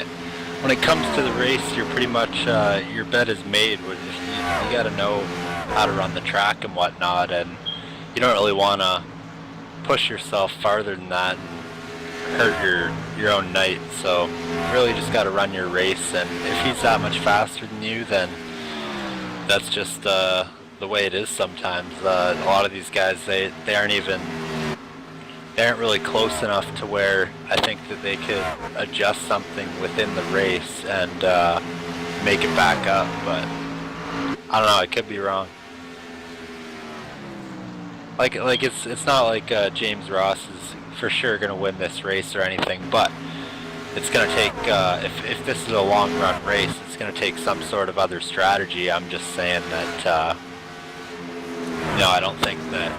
it comes to the race, you're pretty much, your bet is made. You gotta know how to run the track and whatnot, and you don't really want to push yourself farther than that and hurt your own night. So really just got to run your race, and if he's that much faster than you, then that's just the way it is sometimes. A lot of these guys, they aren't really close enough to where I think that they could adjust something within the race and make it back up, but I don't know, I could be wrong. Like it's not like James Ross is for sure going to win this race or anything, but it's going to take, if this is a long run race, it's going to take some sort of other strategy. I'm just saying that, I don't think that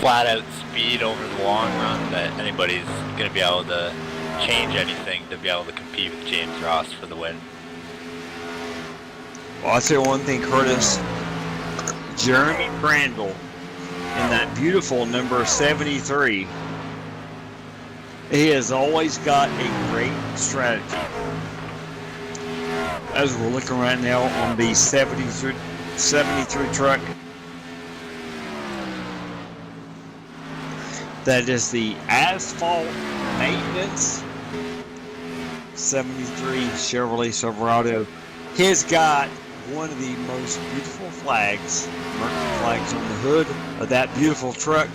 flat out speed over the long run that anybody's going to be able to change anything to be able to compete with James Ross for the win. Well, I'll say one thing, Curtis. Jeremy Crandall in that beautiful number 73. He has always got a great strategy. As we're looking right now on the 73 truck, that is the asphalt maintenance 73 Chevrolet Silverado. He's got one of the most beautiful flags, American flags on the hood of that beautiful truck.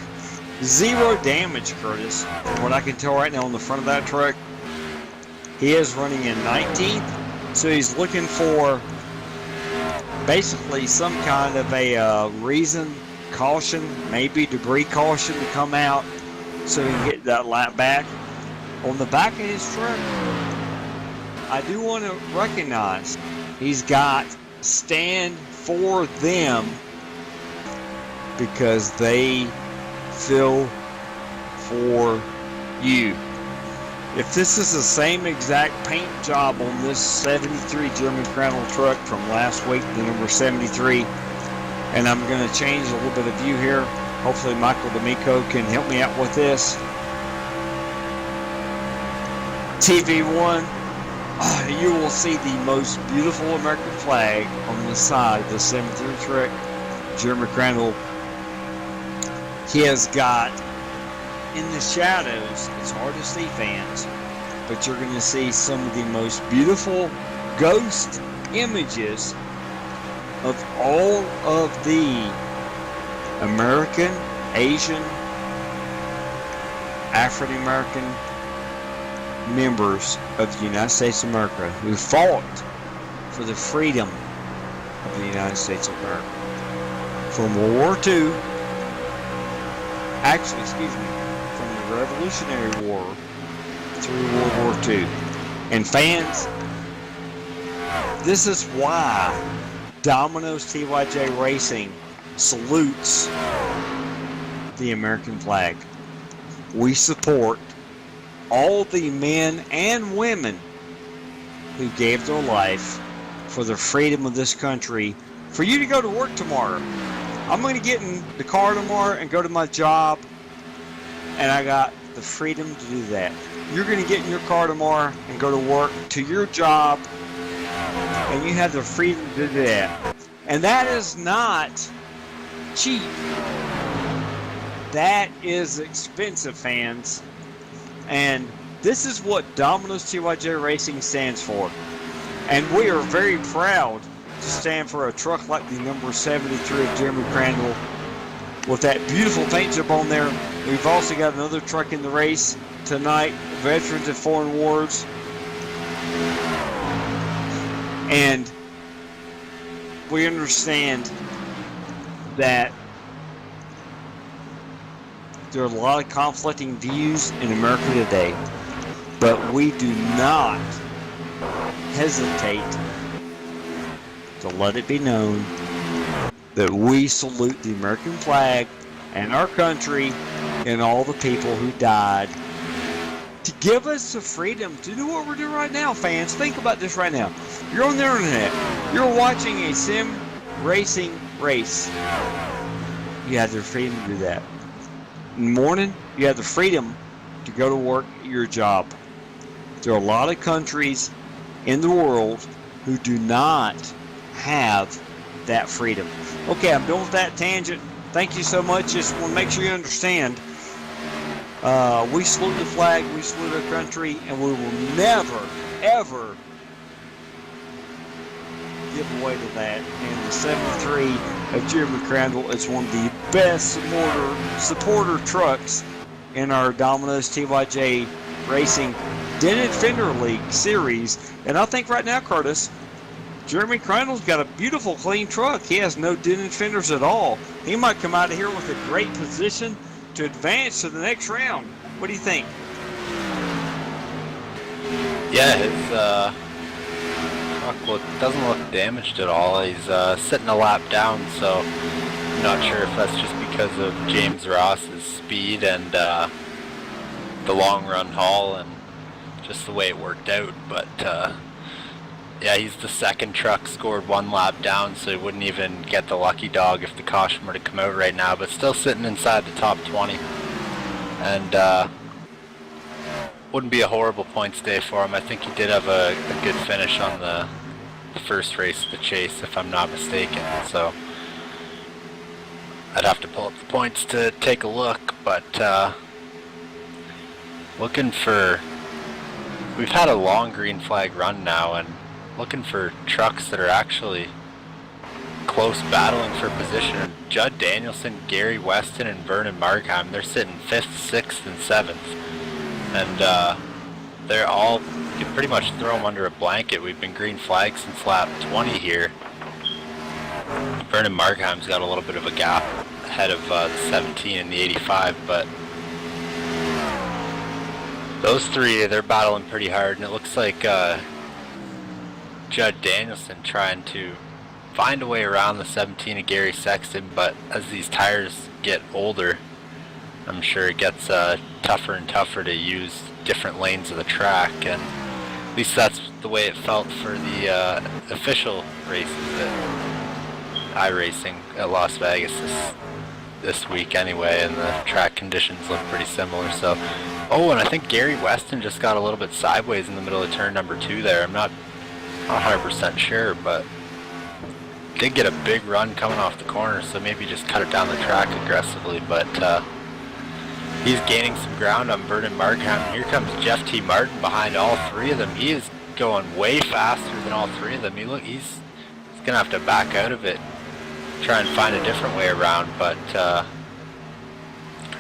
Zero damage, Curtis. From what I can tell right now on the front of that truck, he is running in 19th, so he's looking for basically some kind of a reason, caution, maybe debris caution to come out so he can get that lap back. On the back of his truck, I do want to recognize he's got stand for them because they feel for you. If this is the same exact paint job on this 73 German Crandall truck from last week, the number 73, and I'm going to change a little bit of view here. Hopefully Michael D'Amico can help me out with this. TV1, you will see the most beautiful American flag on the side of the 73 truck. Jeremy Crandall, he has got in the shadows, it's hard to see, fans, but you're going to see some of the most beautiful ghost images of all of the American, Asian, African American members of the United States of America who fought for the freedom of the United States of America. from World War II. Actually, excuse me, from the Revolutionary War through World War II. And fans, this is why Domino's TYJ Racing salutes the American flag. We support all the men and women who gave their life for the freedom of this country, for you to go to work tomorrow. I'm going to get in the car tomorrow and go to my job, and I got the freedom to do that. You're going to get in your car tomorrow and go to work to your job, and you have the freedom to do that. And that is not cheap. That is expensive, fans. And this is what Domino's TYJ Racing stands for. And we are very proud to stand for a truck like the number 73 of Jeremy Crandall with that beautiful paint job on there. We've also got another truck in the race tonight, Veterans of Foreign Wars. And we understand that there are a lot of conflicting views in America today, but we do not hesitate to let it be known that we salute the American flag and our country and all the people who died to give us the freedom to do what we're doing right now, fans. Think about this right now. You're on the internet. You're watching a sim racing race. You have the freedom to do that. In the morning, you have the freedom to go to work at your job. There are a lot of countries in the world who do not have that freedom. Okay, I'm done with that tangent. Thank you so much. Just want to make sure you understand. We salute the flag, we salute our country, and we will never, ever give away to that. And the 73 of Jeremy Crandall is one of the best supporter trucks in our Domino's TYJ Racing Dented Fender League series. And I think right now, Curtis, Jeremy Crandall's got a beautiful, clean truck. He has no dented fenders at all. He might come out of here with a great position to advance to the next round. What do you think? Yeah, his truck doesn't look damaged at all. He's sitting a lap down, so I'm not sure if that's just because of James Ross's speed and the long run haul and just the way it worked out. But yeah, he's the second truck scored one lap down, so he wouldn't even get the lucky dog if the caution were to come out right now, but still sitting inside the top 20. And wouldn't be a horrible points day for him. I think he did have a good finish on the first race of the chase, if I'm not mistaken. So I'd have to pull up the points to take a look, but looking for... We've had a long green flag run now, and looking for trucks that are actually close battling for position. Judd Danielson, Gary Weston, and Vernon Markheim, they're sitting 5th, 6th, and 7th. And they're all, you can pretty much throw them under a blanket. We've been green flag since lap 20 here. Vernon Markheim's got a little bit of a gap ahead of the 17 and the 85, but those three, they're battling pretty hard, and it looks like Judd Danielson trying to find a way around the 17 of Gary Sexton, but as these tires get older, I'm sure it gets tougher and tougher to use different lanes of the track, and at least that's the way it felt for the official races at iRacing at Las Vegas this week anyway, and the track conditions look pretty similar. So, oh, and I think Gary Weston just got a little bit sideways in the middle of turn number 2 there. I'm not 100% sure, but did get a big run coming off the corner, so maybe just cut it down the track aggressively. But he's gaining some ground on Vernon Markheim. Here comes Jeff T. Martin behind all three of them. He is going way faster than all three of them. He's going to have to back out of it, try and find a different way around, but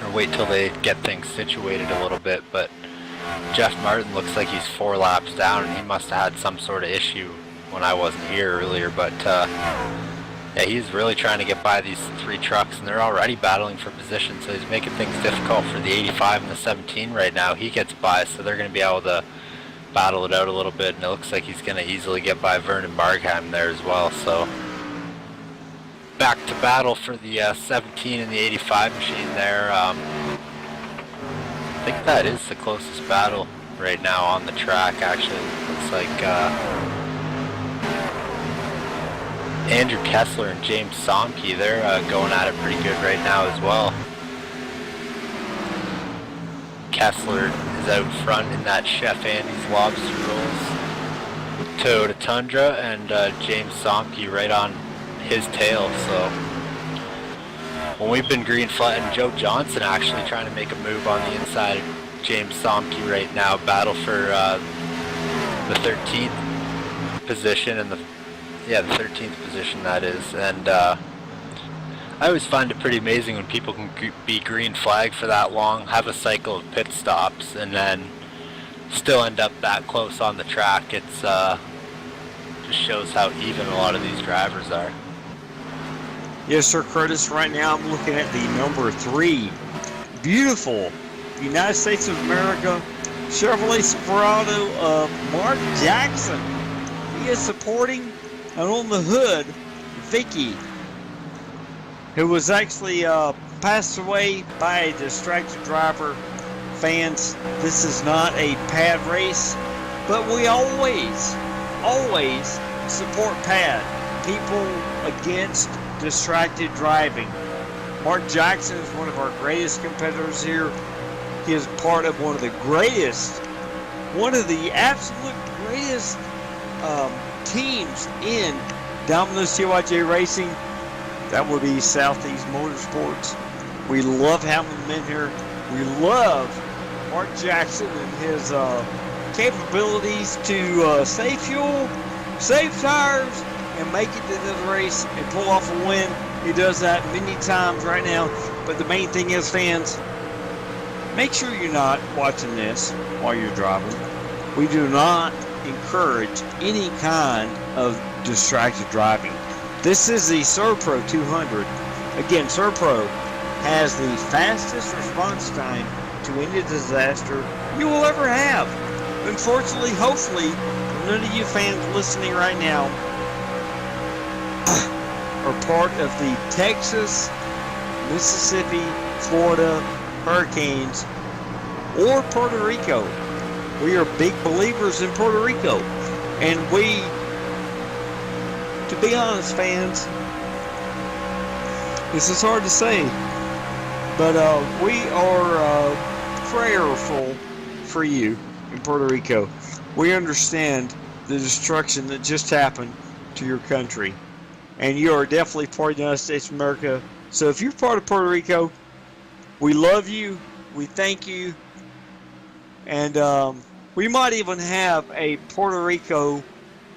or wait till they get things situated a little bit. But Jeff Martin looks like he's 4 laps down, and he must have had some sort of issue when I wasn't here earlier. But yeah, he's really trying to get by these 3 trucks, and they're already battling for position, so he's making things difficult for the 85 and the 17 right now. He gets by, so they're going to be able to battle it out a little bit, and it looks like he's going to easily get by Vernon Bargham there as well. So back to battle for the 17 and the 85 machine there. I think that is the closest battle right now on the track, actually. Looks like Andrew Kessler and James Somke, they're going at it pretty good right now as well. Kessler is out front in that Chef Andy's Lobster Rolls with Toyota Tundra, and James Somke right on his tail. So when we've been green flag, and Joe Johnson actually trying to make a move on the inside of James Somke right now, battle for the 13th position, and the 13th position that is. And I always find it pretty amazing when people can be green flag for that long, have a cycle of pit stops, and then still end up that close on the track. It's just shows how even a lot of these drivers are. Yes, sir, Curtis. Right now I'm looking at the number 3. Beautiful United States of America Chevrolet Silverado of Mark Jackson. He is supporting, and on the hood, Vicky, who was actually passed away by a distracted driver. Fans, this is not a pad race, but we always support pad. People against distracted driving. Mark Jackson is one of our greatest competitors here. He is part of one of the absolute greatest teams in Domino's TYJ Racing. That would be Southeast Motorsports. We love having him in here. We love Mark Jackson and his capabilities to save fuel, save tires, and make it to the race and pull off a win. He does that many times right now. But the main thing is, fans, make sure you're not watching this while you're driving. We do not encourage any kind of distracted driving. This is the ServPro 200. Again, ServPro has the fastest response time to any disaster you will ever have. Unfortunately, hopefully, none of you fans listening right now are part of the Texas, Mississippi, Florida hurricanes, or Puerto Rico. We are big believers in Puerto Rico, and we, to be honest, fans, this is hard to say, but we are prayerful for you in Puerto Rico. We understand the destruction that just happened to your country, and you are definitely part of the United States of America. So if you're part of Puerto Rico, we love you, we thank you, and we might even have a Puerto Rico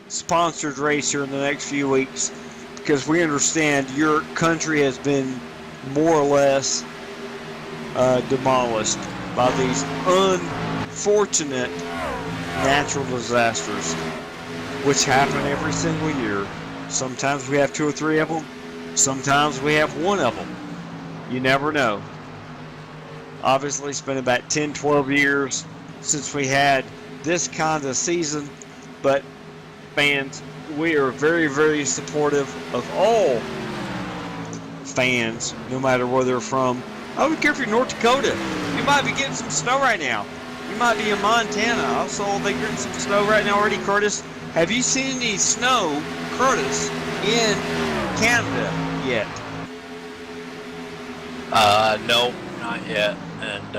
sponsored race here in the next few weeks, because we understand your country has been more or less demolished by these unfortunate natural disasters, which happen every single year. Sometimes we have 2 or 3 of them. Sometimes we have 1 of them. You never know. Obviously, it's been about 10, 12 years since we had this kind of season, but fans, we are very, very supportive of all fans, no matter where they're from. I don't care if you're North Dakota. You might be getting some snow right now. You might be in Montana. I saw they're getting some snow right now already, Curtis. Have you seen any snow, Curtis, in Canada yet? No, not yet, and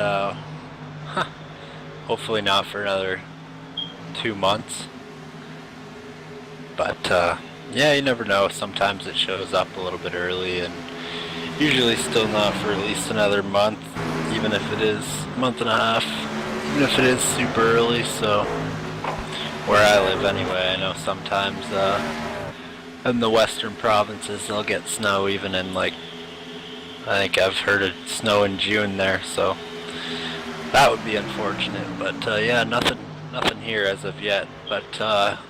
hopefully not for another 2 months. But yeah, you never know. Sometimes it shows up a little bit early, and usually still not for at least another month, even if it is a month and a half, even if it is super early. So where I live anyway, I know sometimes in the western provinces they'll get snow even in, like, I think I've heard of snow in June there, so that would be unfortunate. But yeah, nothing here as of yet. But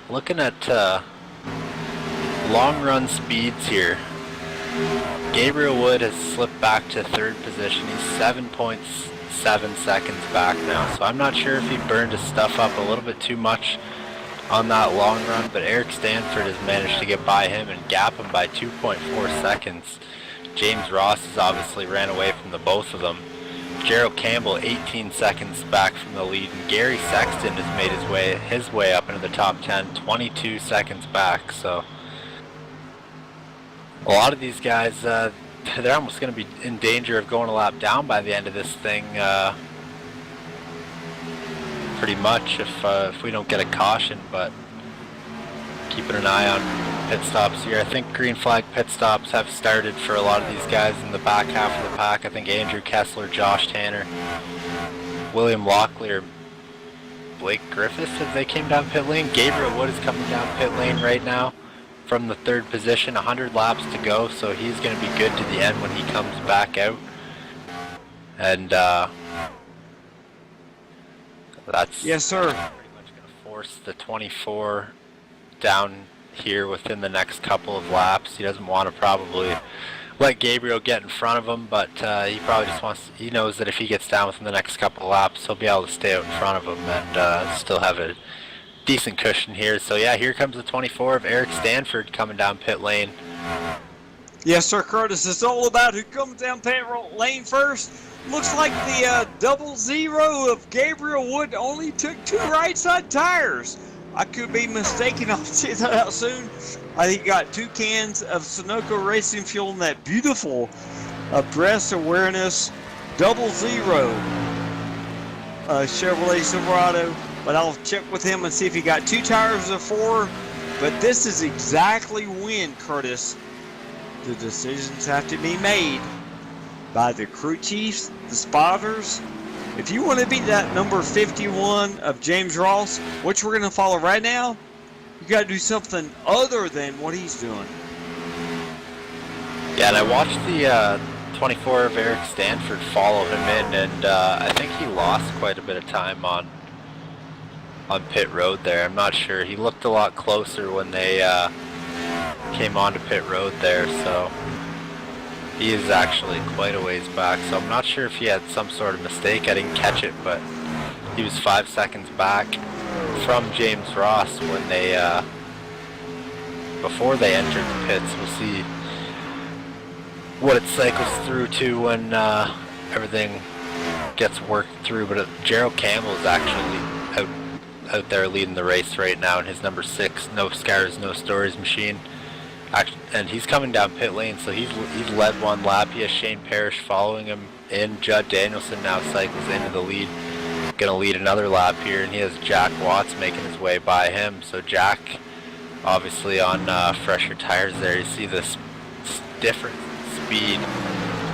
looking at long run speeds here, Gabriel Wood has slipped back to third position. He's 7.7 seconds back now, so I'm not sure if he burned his stuff up a little bit too much on that long run, but Eric Stanford has managed to get by him and gap him by 2.4 seconds. James Ross has obviously ran away from the both of them. Gerald Campbell 18 seconds back from the lead, and Gary Sexton has made his way up into the top 10, 22 seconds back. So a lot of these guys, they're almost going to be in danger of going a lap down by the end of this thing, pretty much, if we don't get a caution. But keeping an eye on pit stops here. I think green flag pit stops have started for a lot of these guys in the back half of the pack. I think Andrew Kessler, Josh Tanner, William Locklear, Blake Griffiths, as they came down pit lane. Gabriel Wood is coming down pit lane right now from the third position. 100 laps to go, so he's going to be good to the end when he comes back out. And that's Yes, sir. pretty much going to force the 24 down here within the next couple of laps. He doesn't want to probably let Gabriel get in front of him, but he probably just wants, he knows that if he gets down within the next couple of laps, he'll be able to stay out in front of him and still have a decent cushion here. So yeah, here comes the 24 of Eric Stanford coming down pit lane. Yes, sir, Curtis. It's all about who comes down pit lane first. Looks like the 00 of Gabriel Wood only took 2 right side tires. I could be mistaken. I'll see that out soon. I think he got 2 cans of Sunoco Racing Fuel in that beautiful breast awareness 00 Chevrolet Silverado. But I'll check with him and see if he got 2 tires of 4. But this is exactly when, Curtis, the decisions have to be made by the crew chiefs, the spotters. If you want to beat that number 51 of James Ross, which we're going to follow right now, you got to do something other than what he's doing. Yeah, and I watched the 24 of Eric Stanford follow him in, and I think he lost quite a bit of time on pit road there. I'm not sure. He looked a lot closer when they came onto pit road there, so he is actually quite a ways back. So I'm not sure if he had some sort of mistake. I didn't catch it, but he was 5 seconds back from James Ross when they before they entered the pits. We'll see what it cycles through to when everything gets worked through. But Gerald Campbell is actually out there leading the race right now in his number 6 No Scars No Stories machine. And he's coming down pit lane, so he's led 1 lap. He has Shane Parrish following him in. Judd Danielson now cycles into the lead, going to lead another lap here, and he has Jack Watts making his way by him. So Jack, obviously on fresher tires there. You see this different speed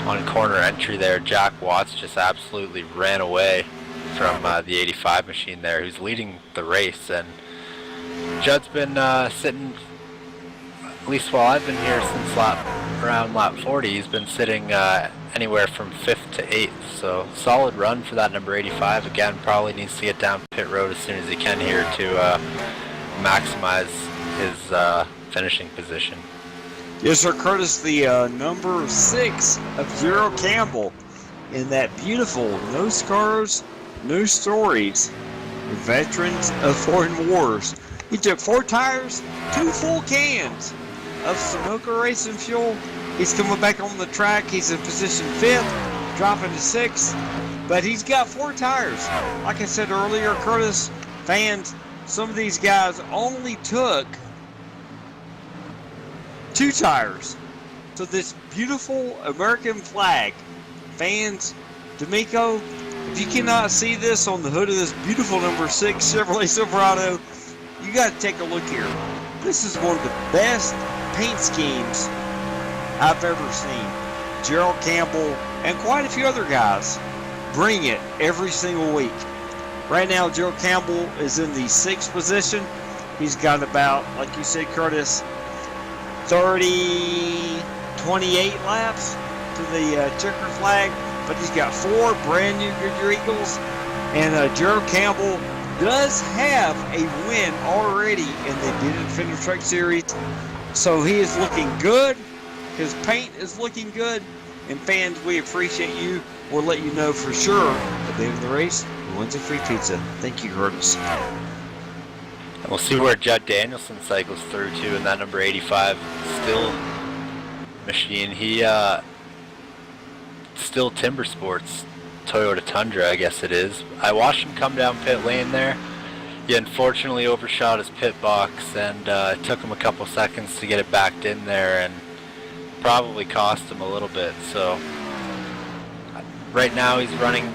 on corner entry there. Jack Watts just absolutely ran away from the 85 machine there, who's leading the race. And Judd's been sitting, at least while I've been here since around lap 40, he's been sitting anywhere from 5th to 8th. So solid run for that number 85. Again, probably needs to get down pit road as soon as he can here to maximize his finishing position. Yes, sir, Curtis, the number 6 of Gerald Campbell in that beautiful No Scars, No Stories, Veterans of Foreign Wars. He took 4 tires, 2 full cans of Sunoco Racing Fuel. He's coming back on the track. He's in position 5th, dropping to 6th, but he's got 4 tires. Like I said earlier, Curtis, fans, some of these guys only took 2 tires. So this beautiful American flag, fans, D'Amico, if you cannot see this on the hood of this beautiful number 6 Chevrolet Silverado, you got to take a look here. This is one of the best paint schemes I've ever seen. Gerald Campbell and quite a few other guys bring it every single week. Right now, Gerald Campbell is in the 6th position. He's got about, like you said, Curtis, 28 laps to the checker flag, but he's got 4 brand new Goodyear Eagles, and Gerald Campbell does have a win already in the Didn't Fender Truck Series, so he is looking good. His paint is looking good. And fans, we appreciate you. We'll let you know for sure at the end of the race who wins a free pizza. Thank you, Curtis. We'll see where Judd Danielson cycles through too in that number 85 still machine. He still Timber Sports Toyota Tundra, I guess it is. I watched him come down pit lane there. He unfortunately overshot his pit box, and it took him a couple seconds to get it backed in there, and probably cost him a little bit. So right now he's running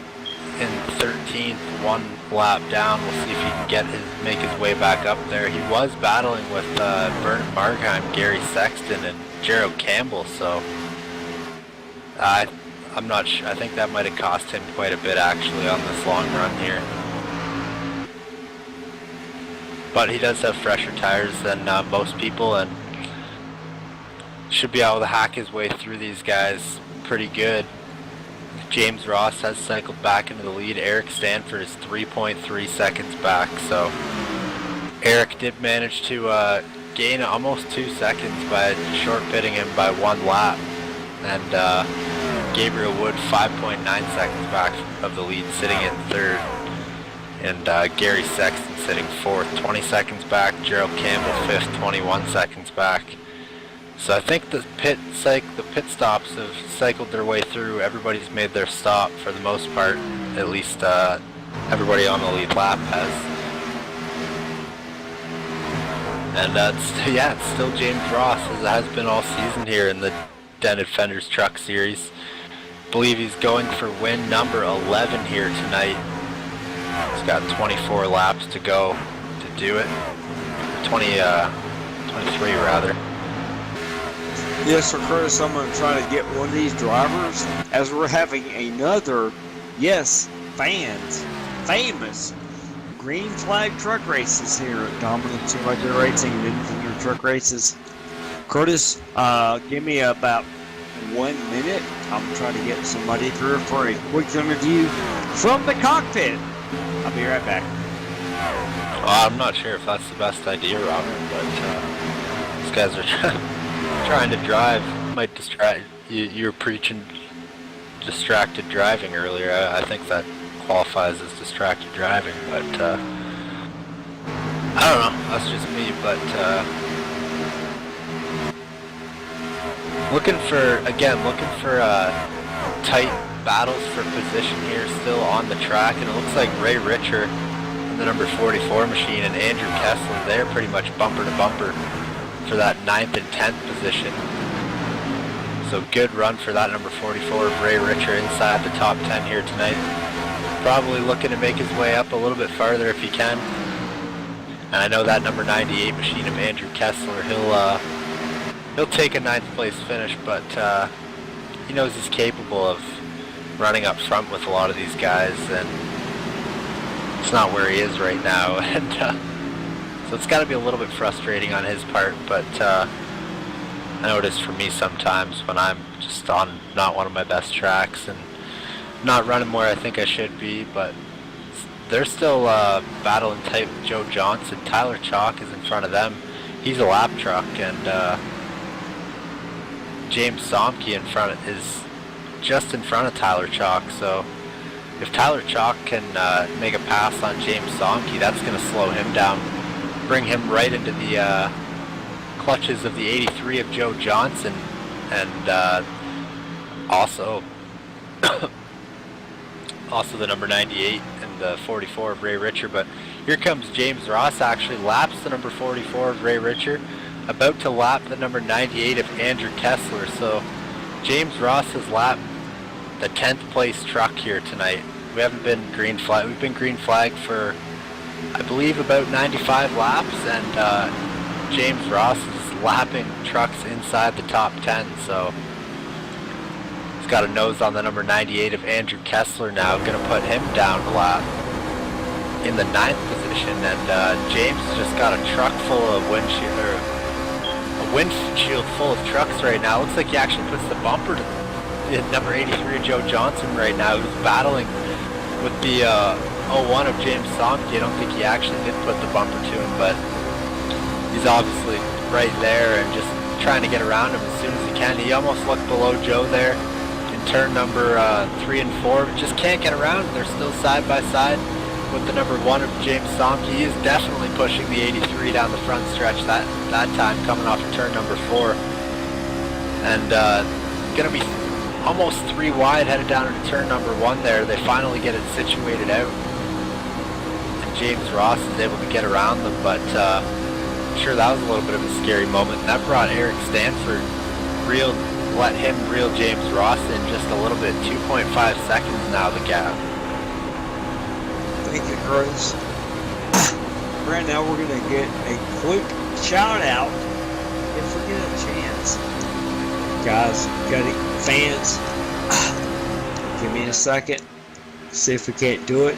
in 13th, one lap down. We'll see if he can make his way back up there. He was battling with Bernard Markheim, Gary Sexton, and Gerald Campbell, so I'm not sure. I think that might have cost him quite a bit actually on this long run here. But he does have fresher tires than most people, and should be able to hack his way through these guys pretty good. James Ross has cycled back into the lead. Eric Stanford is 3.3 seconds back, so Eric did manage to gain almost 2 seconds by short pitting him by 1 lap, and Gabriel Wood 5.9 seconds back of the lead, sitting in 3rd, and Gary Sexton sitting 4th, 20 seconds back. Gerald Campbell 5th, 21 seconds back. So I think the pit stops have cycled their way through. Everybody's made their stop for the most part. At least everybody on the lead lap has. And it's still James Ross, as it has been all season here in the Dented Fenders Truck Series. I believe he's going for win number 11 here tonight. He's got 24 laps to go to do it. 23 rather. Yes, Sir Curtis, I'm going to try to get one of these drivers as we're having another, famous green flag truck races here at Dominant Superbike Racing and Infinger Truck Races. Curtis, give me about 1 minute. I'm trying to get somebody through for a quick interview from the cockpit. I'll be right back. Well, I'm not sure if that's the best idea, Robert, but these guys are trying to drive. Might distract you. You were preaching distracted driving earlier. I think that qualifies as distracted driving, but I don't know. That's just me, but looking for tight battles for position here still on the track, and it looks like Ray Richer in the number 44 machine and Andrew Kessler, they're pretty much bumper to bumper for that 9th and 10th position. So good run for that number 44 of Ray Richer inside the top 10 here tonight. Probably looking to make his way up a little bit farther if he can. And I know that number 98 machine of Andrew Kessler, he'll take a 9th place finish, but he knows he's capable of running up front with a lot of these guys, and it's not where he is right now. And so it's got to be a little bit frustrating on his part, but I know it is for me sometimes when I'm just on not one of my best tracks and not running where I think I should be. But they're still battling tight with Joe Johnson. Tyler Chalk is in front of them. He's a lap truck, and James Somke is just in front of Tyler Chalk. So if Tyler Chalk can make a pass on James Somke, that's going to slow him down, bring him right into the clutches of the 83 of Joe Johnson, and also the number 98 and the 44 of Ray Richer. But here comes James Ross, actually laps the number 44 of Ray Richer, about to lap the number 98 of Andrew Kessler. So James Ross has lapped the 10th place truck here tonight. We haven't been green flag. We've been green flag for, I believe, about 95 laps, and James Ross is lapping trucks inside the top 10. So he's got a nose on the number 98 of Andrew Kessler now, going to put him down a lap in the 9th position. And James has just got a truck full of windshield full of trucks right now. Looks like he actually puts the bumper to number 83 of Joe Johnson right now, who's battling with the 01 of James Somke. I don't think he actually did put the bumper to him, but he's obviously right there and just trying to get around him as soon as he can. He almost looked below Joe there in turn number 3 and 4, but just can't get around. They're still side by side with the number 1 of James Sonke. He is definitely pushing the 83 down the front stretch that time, coming off of turn number 4. And gonna be almost 3 wide headed down into turn number 1 there. They finally get it situated out. And James Ross is able to get around them, but sure, that was a little bit of a scary moment. And that brought Eric Stanford let him reel James Ross in just a little bit. 2.5 seconds now, the gap. Thank you, Curtis. Right now, we're going to get a quick shout out if we get a chance. Guys, fans, give me a second. See if we can't do it.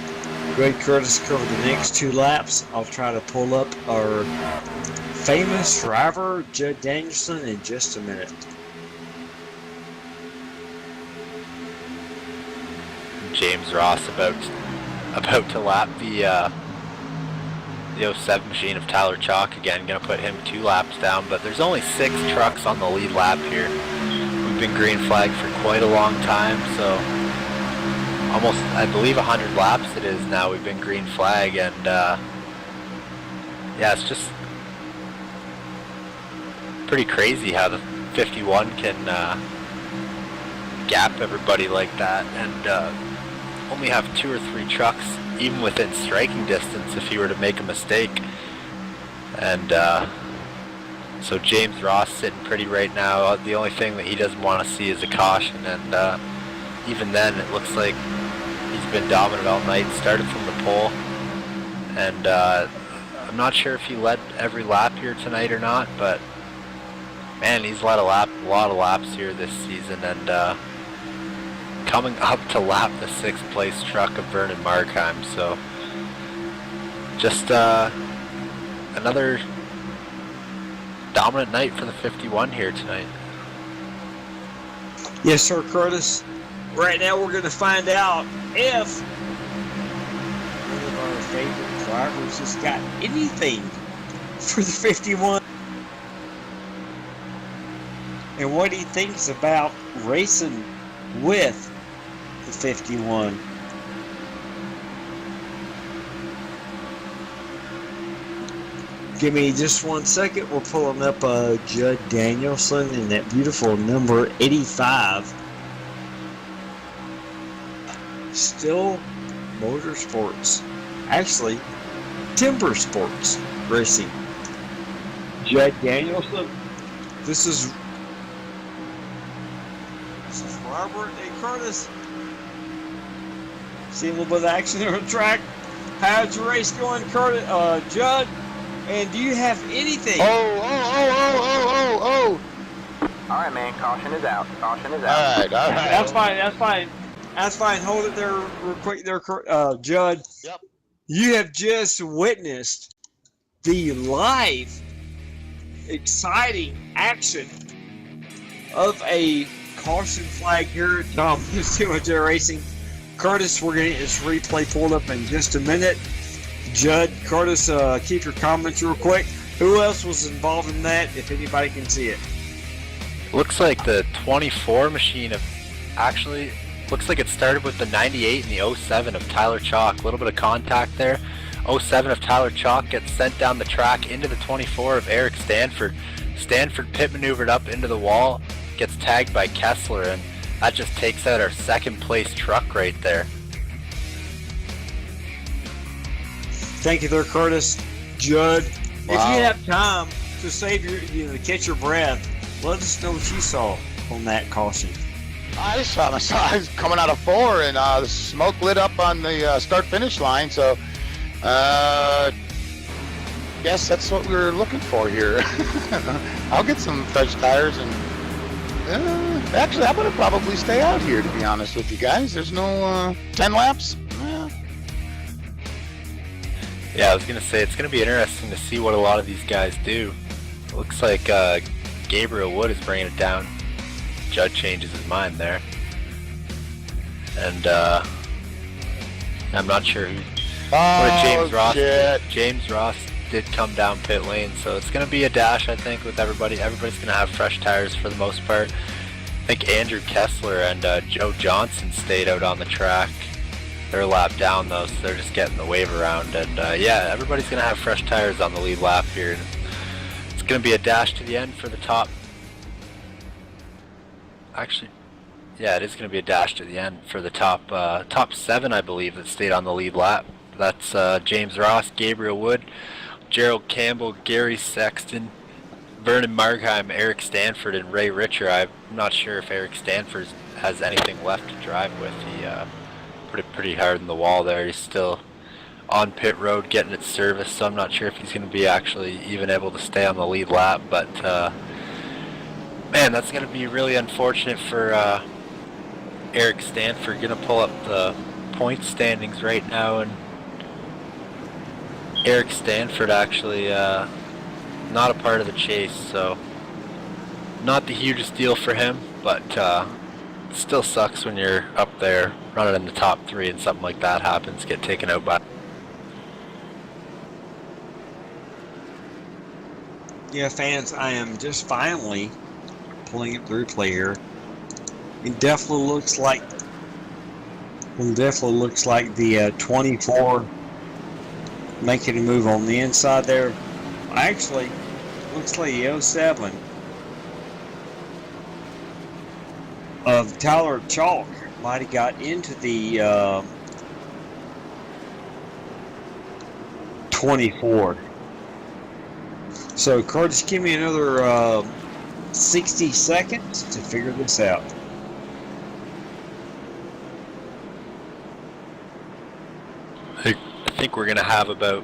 Greg Curtis covered the next 2 laps. I'll try to pull up our famous driver, Judd Danielson, in just a minute. James Ross about to lap the 07 machine of Tyler Chalk again. Going to put him 2 laps down, but there's only 6 trucks on the lead lap here. We've been green flagged for quite a long time, so almost, I believe, 100 laps it is now. We've been green flag, and yeah, it's just pretty crazy how the 51 can gap everybody like that, and only have 2 or 3 trucks even within striking distance if he were to make a mistake. And so James Ross sitting pretty right now. The only thing that he doesn't want to see is a caution, and even then it looks like he's been dominant all night. Started from the pole, and I'm not sure if he led every lap here tonight or not, but man, he's led a lot of laps here this season, and coming up to lap the 6th place truck of Vernon Markheim. So just another dominant night for the 51 here tonight. Yes, sir, Curtis. Right now we're going to find out if one of our favorite drivers has got anything for the 51 and what he thinks about racing with the 51. Give me just 1 second. We're pulling up Judd Danielson in that beautiful number 85. Still Motorsports. Actually, Timber Sports Racing. Judd Danielson. This is Robert A. Curtis. See a little bit of action on the track. How's your race going, Curtis? Judd? And do you have anything? Oh. All right, man. Caution is out. Caution is out. All right. That's fine. Hold it there real quick there, Judd. Yep. You have just witnessed the live, exciting action of a caution flag here at Tom Stewart Racing. Curtis, we're going to get this replay pulled up in just a minute. Judd, Curtis, keep your comments real quick. Who else was involved in that, if anybody can see it? Looks like the 24 machine actually looks like it started with the 98 and the 07 of Tyler Chalk. A little bit of contact there. 07 of Tyler Chalk gets sent down the track into the 24 of Eric Stanford. Stanford pit maneuvered up into the wall, gets tagged by Kessler, and that just takes out our 2nd place truck right there. Thank you there, Curtis. Judd, Wow. if you have time to save to catch your breath, let us know what you saw on that caution. I just saw I was coming out of 4, and the smoke lit up on the start-finish line, so guess that's what we were looking for here. I'll get some fresh tires, and actually, I'm going to probably stay out here, to be honest with you guys. There's no 10 laps. Yeah, I was going to say, it's going to be interesting to see what a lot of these guys do. It looks like Gabriel Wood is bringing it down. Judd changes his mind there. And I'm not sure who... what did James Ross do? James Ross did come down pit lane, so it's going to be a dash, I think, with everybody. Everybody's going to have fresh tires for the most part. I think Andrew Kessler and Joe Johnson stayed out on the track. They're a lap down, though, so they're just getting the wave around. And, yeah, everybody's going to have fresh tires on the lead lap here. And it's going to be a dash to the end for the top. Actually, yeah, it is going to be a dash to the end for the top 7, I believe, that stayed on the lead lap. That's James Ross, Gabriel Wood, Gerald Campbell, Gary Sexton, Vernon Markheim, Eric Stanford, and Ray Richer. I'm not sure if Eric Stanford has anything left to drive with. He put it pretty hard in the wall there. He's still on pit road getting it serviced, so I'm not sure if he's going to be actually even able to stay on the lead lap. But, man, that's going to be really unfortunate for Eric Stanford. Going to pull up the point standings right now, and Eric Stanford actually not a part of the chase, so not the hugest deal for him, but it still sucks when you're up there running in the top 3 and something like that happens, get taken out by. Yeah, fans, I am just finally pulling it through play here. It definitely looks like the 24 making a move on the inside there. Actually, looks like the 07 of Tyler Chalk might have got into the 24. So, Curtis, give me another 60 seconds to figure this out. I think we're going to have about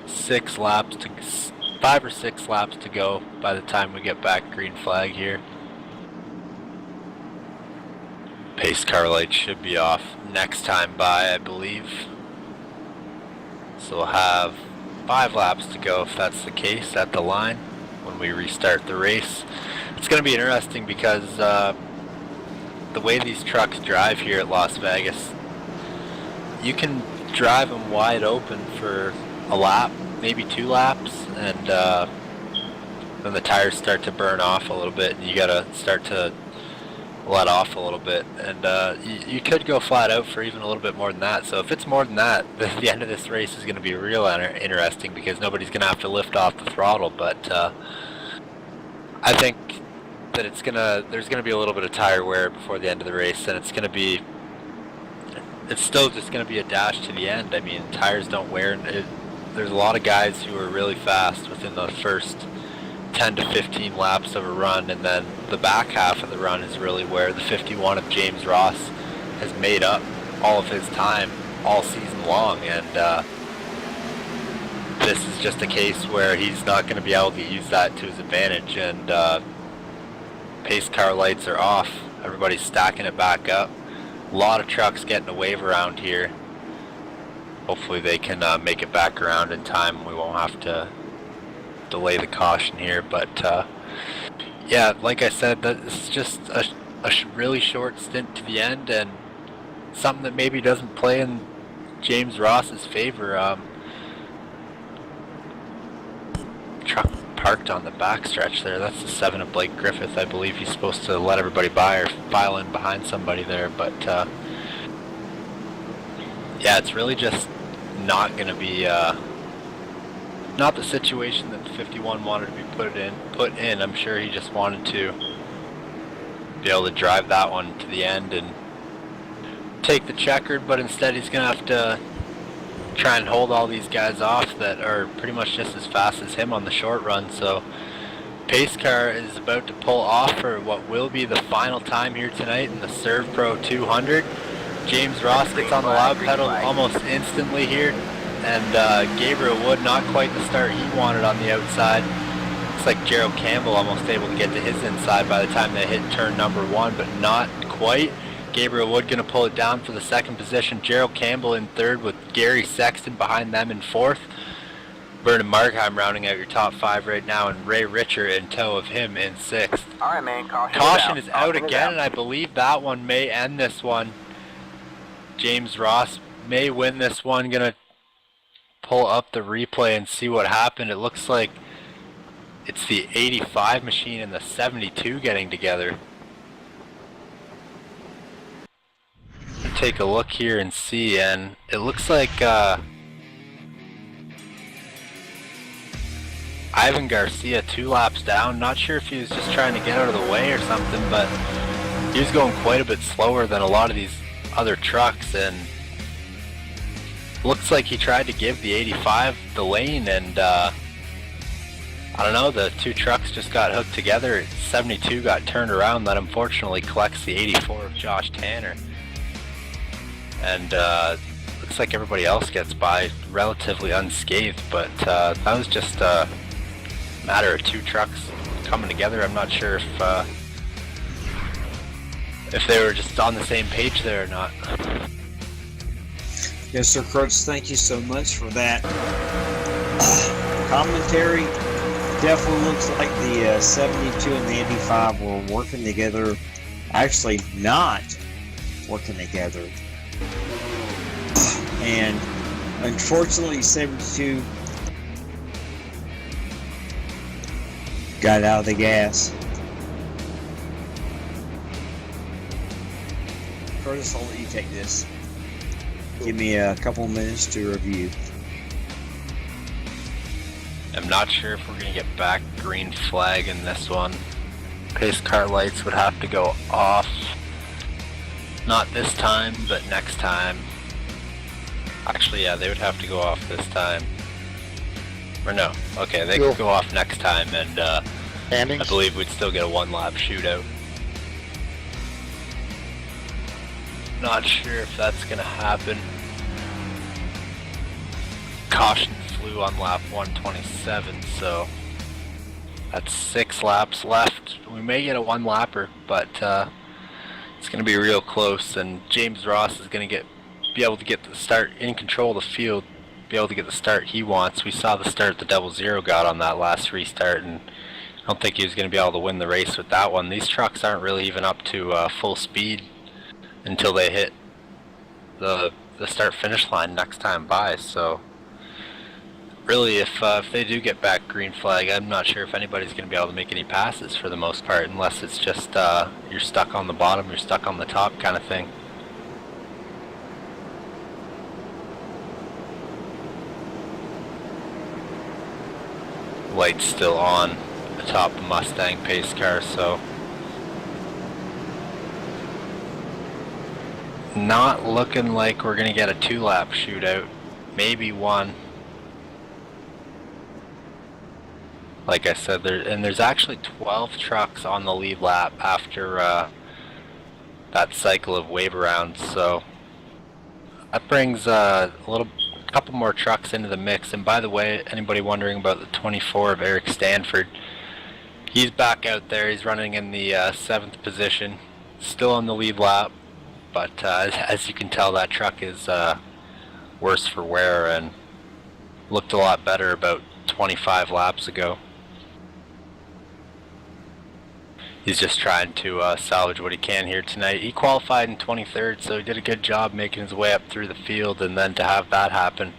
5 or 6 laps to go by the time we get back green flag here. Pace car light should be off next time by, I believe. So we'll have 5 laps to go if that's the case at the line when we restart the race. It's going to be interesting because the way these trucks drive here at Las Vegas, you can drive them wide open for a lap, maybe 2 laps, and then the tires start to burn off a little bit, and you gotta start to let off a little bit, and you could go flat out for even a little bit more than that. So if it's more than that, the end of this race is going to be real interesting because nobody's going to have to lift off the throttle. But I think that there's going to be a little bit of tire wear before the end of the race, and it's still just going to be a dash to the end. I mean, tires don't wear. There's a lot of guys who are really fast within the first 10 to 15 laps of a run, and then the back half of the run is really where the 51 of James Ross has made up all of his time all season long, and this is just a case where he's not going to be able to use that to his advantage, and pace car lights are off. Everybody's stacking it back up. A lot of trucks getting a wave around here. Hopefully they can make it back around in time. We won't have to delay the caution here, but yeah, like I said, this is just a really short stint to the end, and something that maybe doesn't play in James Ross's favor. Truck parked on the backstretch there. That's the 7 of Blake Griffith. I believe he's supposed to let everybody by or file in behind somebody there, but yeah, it's really just not going to be not the situation that the 51 wanted to be put in. I'm sure he just wanted to be able to drive that one to the end and take the checkered, but instead he's going to have to try and hold all these guys off that are pretty much just as fast as him on the short run. So pace car is about to pull off for what will be the final time here tonight in the Serve Pro 200. James Ross gets on the loud pedal almost instantly here, and Gabriel Wood, not quite the start he wanted on the outside. Looks like Gerald Campbell almost able to get to his inside by the time they hit turn number 1, but not quite. Gabriel Wood going to pull it down for the second position. Gerald Campbell in third with Gary Sexton behind them in fourth. Vernon Markheim rounding out your top 5 right now, and Ray Richer in tow of him in sixth. All right, man. Caution is out again, and I believe that one may end this one. James Ross may win this one. Gonna pull up the replay and see what happened. It looks like it's the 85 machine and the 72 getting together. Take a look here and see, and it looks like Ivan Garcia 2 laps down. Not sure if he was just trying to get out of the way or something, but he was going quite a bit slower than a lot of these other trucks, and looks like he tried to give the 85 the lane, and I don't know, the two trucks just got hooked together. 72 got turned around. That unfortunately collects the 84 of Josh Tanner, and looks like everybody else gets by relatively unscathed, but that was just a matter of two trucks coming together. I'm not sure if they were just on the same page there or not. Yes, sir, Coach. Thank you so much for that commentary. Definitely looks like the 72 and the 85 were working together. Actually, not working together. And unfortunately, 72 got out of the gas. Curtis, I'll let you take this. Give me a couple minutes to review. I'm not sure if we're going to get back green flag in this one. Pace car lights would have to go off. Not this time, but next time. Actually, yeah, they would have to go off this time. Or no, okay, they could go off next time, and I believe we'd still get a one-lap shootout. Not sure if that's going to happen. Caution flew on lap 127, so that's 6 laps left. We may get a one-lapper, but it's going to be real close, and James Ross is going to be able to get the start in control of the field, be able to get the start he wants. We saw the start the 00 got on that last restart, and I don't think he was going to be able to win the race with that one. These trucks aren't really even up to full speed until they hit the start-finish line next time by, so really if they do get back green flag, I'm not sure if anybody's going to be able to make any passes for the most part, unless it's just you're stuck on the bottom, you're stuck on the top kind of thing. Lights still on atop the Mustang pace car, so not looking like we're going to get a 2-lap shootout, maybe one. Like I said, there's actually 12 trucks on the lead lap after that cycle of wave arounds, so that brings a couple more trucks into the mix. And by the way, anybody wondering about the 24 of Eric Stanford, he's back out there. He's running in the 7th position, still on the lead lap, but as you can tell, that truck is worse for wear and looked a lot better about 25 laps ago. He's just trying to salvage what he can here tonight. He qualified in 23rd, so he did a good job making his way up through the field, and then to have that happen,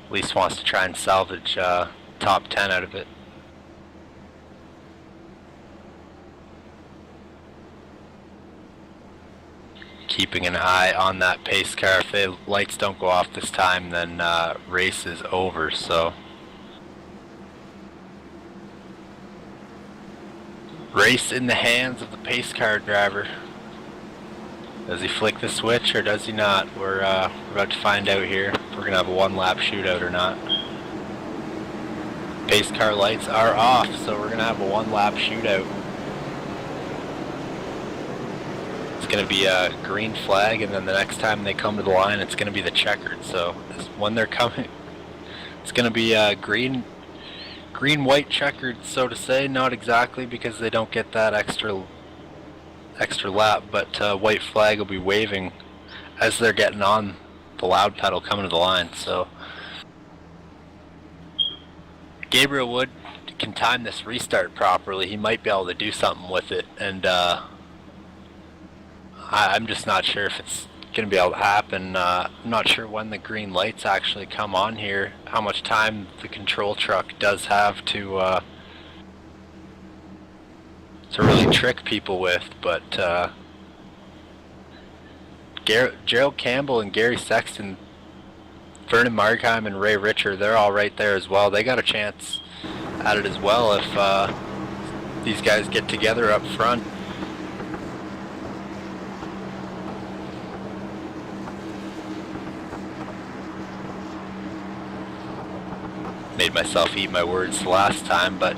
at least wants to try and salvage top 10 out of it. Keeping an eye on that pace car. If the lights don't go off this time, then race is over, so race in the hands of the pace car driver. Does he flick the switch or does he not? We're about to find out here if we're going to have a 1-lap shootout or not. Pace car lights are off, so we're going to have a 1-lap shootout. It's going to be a green flag, and then the next time they come to the line, it's going to be the checkered. So when they're coming, it's going to be green, white, checkered, so to say. Not exactly, because they don't get that extra lap, but white flag will be waving as they're getting on the loud pedal coming to the line. So Gabriel Wood can time this restart properly. He might be able to do something with it, and I'm just not sure if it's going to be able to happen. I'm not sure when the green lights actually come on here, how much time the control truck does have to really trick people with, but Gerald Campbell and Gary Sexton, Vernon Markheim and Ray Richard, they're all right there as well. They got a chance at it as well if these guys get together up front. Made myself eat my words last time, but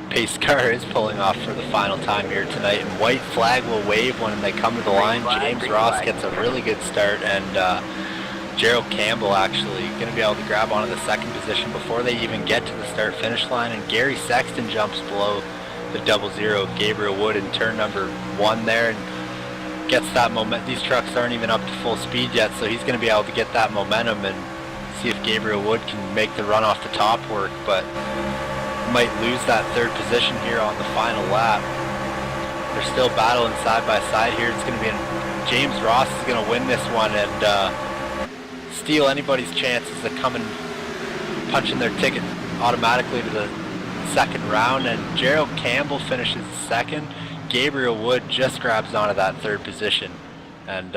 pace car is pulling off for the final time here tonight, and white flag will wave when they come to the line. James Ross gets a really good start, and Gerald Campbell actually going to be able to grab onto the second position before they even get to the start-finish line, and Gary Sexton jumps below the 00 Gabriel Wood in turn number 1 there and gets that momentum. These trucks aren't even up to full speed yet, so he's going to be able to get that momentum and see if Gabriel Wood can make the run off the top work, but might lose that third position here on the final lap. They're still battling side by side here. It's going to be James Ross is going to win this one and steal anybody's chances of coming, punching their ticket automatically to the second round, and Gerald Campbell finishes second. Gabriel Wood just grabs onto that third position and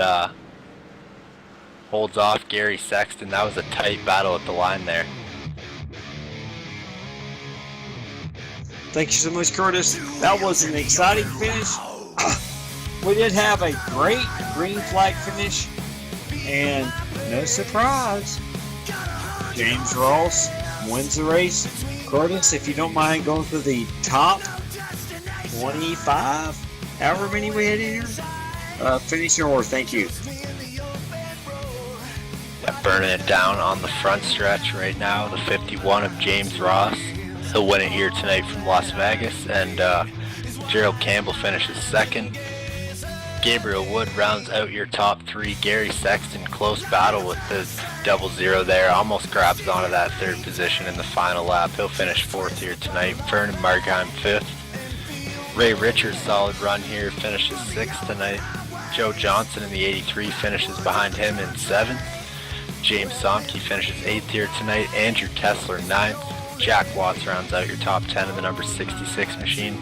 holds off Gary Sexton. That was a tight battle at the line there. Thank you so much, Curtis. That was an exciting finish. We did have a great green flag finish, and no surprise, James Ross wins the race. Curtis, if you don't mind going through the top 25, however many we had in here, finish your order. Thank you. Burning it down on the front stretch right now, the 51 of James Ross. He'll win it here tonight from Las Vegas, and Gerald Campbell finishes second. Gabriel Wood rounds out your top 3. Gary Sexton, close battle with the 00 there, almost grabs onto that third position in the final lap. He'll finish 4th here tonight. Vernon Markheim 5th. Ray Richards, solid run here, finishes 6th tonight. Joe Johnson in the 83 finishes behind him in 7th. James Somke finishes 8th here tonight. Andrew Kessler 9th. Jack Watts rounds out your top 10 in the number 66 machine.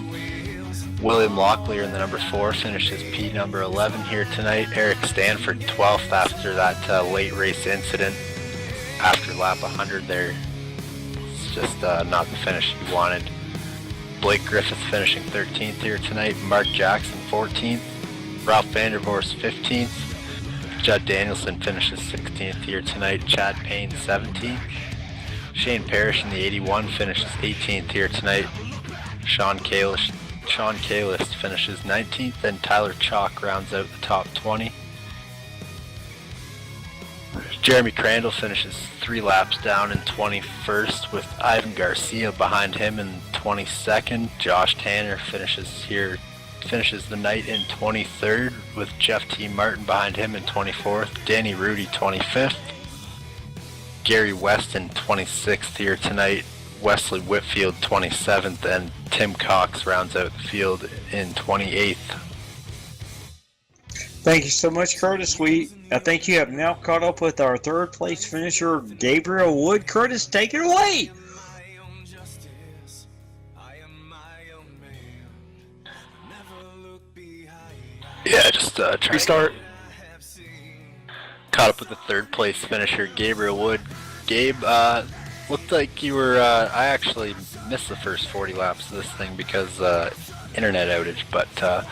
William Locklear in the number 4 finishes P number 11 here tonight. Eric Stanford 12th after that late race incident after lap 100 there. It's just not the finish he wanted. Blake Griffith finishing 13th here tonight. Mark Jackson 14th. Ralph Vandervorst 15th. Judd Danielson finishes 16th here tonight. Chad Payne 17th. Shane Parrish in the 81 finishes 18th here tonight. Sean Kalis finishes 19th, and Tyler Chalk rounds out the top 20. Jeremy Crandall finishes 3 laps down in 21st, with Ivan Garcia behind him in 22nd. Josh Tanner finishes the night in 23rd, with Jeff T. Martin behind him in 24th. Danny Rudy 25th. Gary Weston 26th here tonight. Wesley Whitfield 27th, and Tim Cox rounds out the field in 28th. Thank you so much, Curtis. I think you have now caught up with our third place finisher, Gabriel Wood. Curtis, take it away. Yeah, just restart. Caught up with the third place finisher, Gabriel Wood. Gabe, looked like you were, I actually missed the first 40 laps of this thing because internet outage, but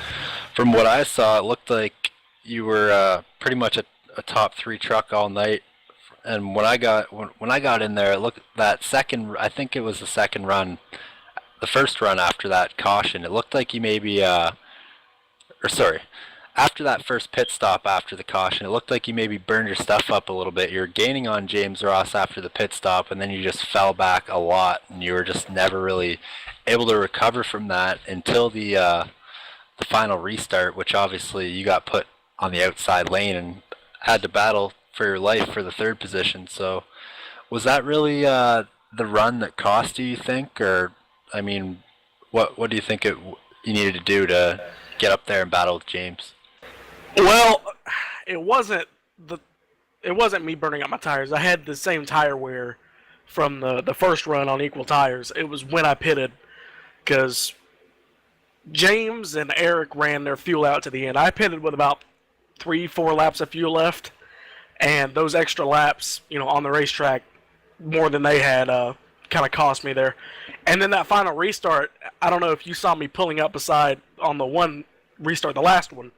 from what I saw, it looked like you were pretty much a top 3 truck all night. And when I got in there, it looked that second, I think it was the second run, the first run after that caution, it looked like you maybe, after that first pit stop after the caution, it looked like you maybe burned your stuff up a little bit. You were gaining on James Ross after the pit stop, and then you just fell back a lot, and you were just never really able to recover from that until the final restart, which obviously you got put on the outside lane and had to battle for your life for the third position. So was that really the run that cost you think? Or, I mean, what do you think you needed to do to get up there and battle with James? Well, it wasn't me burning out my tires. I had the same tire wear from the first run on equal tires. It was when I pitted, because James and Eric ran their fuel out to the end. I pitted with about 3-4 laps of fuel left, and those extra laps, on the racetrack, more than they had, kind of cost me there. And then that final restart, I don't know if you saw me pulling up beside on the one restart, the last one.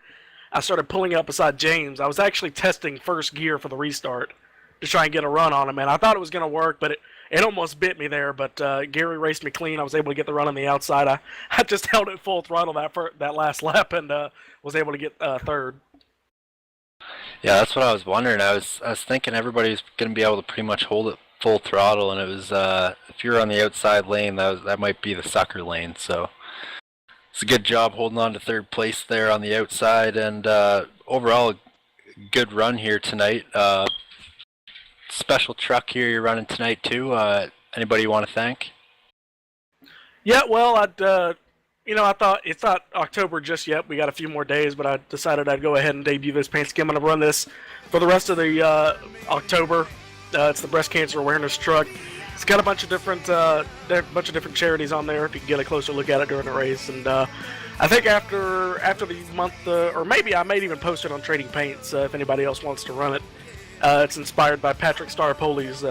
I started pulling up beside James. I was actually testing first gear for the restart to try and get a run on him, and I thought it was going to work, but it almost bit me there. But Gary raced me clean. I was able to get the run on the outside. I just held it full throttle that last lap and was able to get third. Yeah, that's what I was wondering. I was thinking everybody's going to be able to pretty much hold it full throttle, and it was if you're on the outside lane, that might be the sucker lane. So it's a good job holding on to third place there on the outside, and overall good run here tonight. Special truck here you're running tonight too. Anybody you want to thank? Yeah, well, I thought it's not October just yet. We got a few more days, but I decided I'd go ahead and debut this paint scheme. I'm going to run this for the rest of the October. It's the breast cancer awareness truck. It's got a bunch of different charities on there if you can get a closer look at it during the race. And I think after the month, or maybe I might even post it on Trading Paints if anybody else wants to run it. It's inspired by Patrick Starpoli's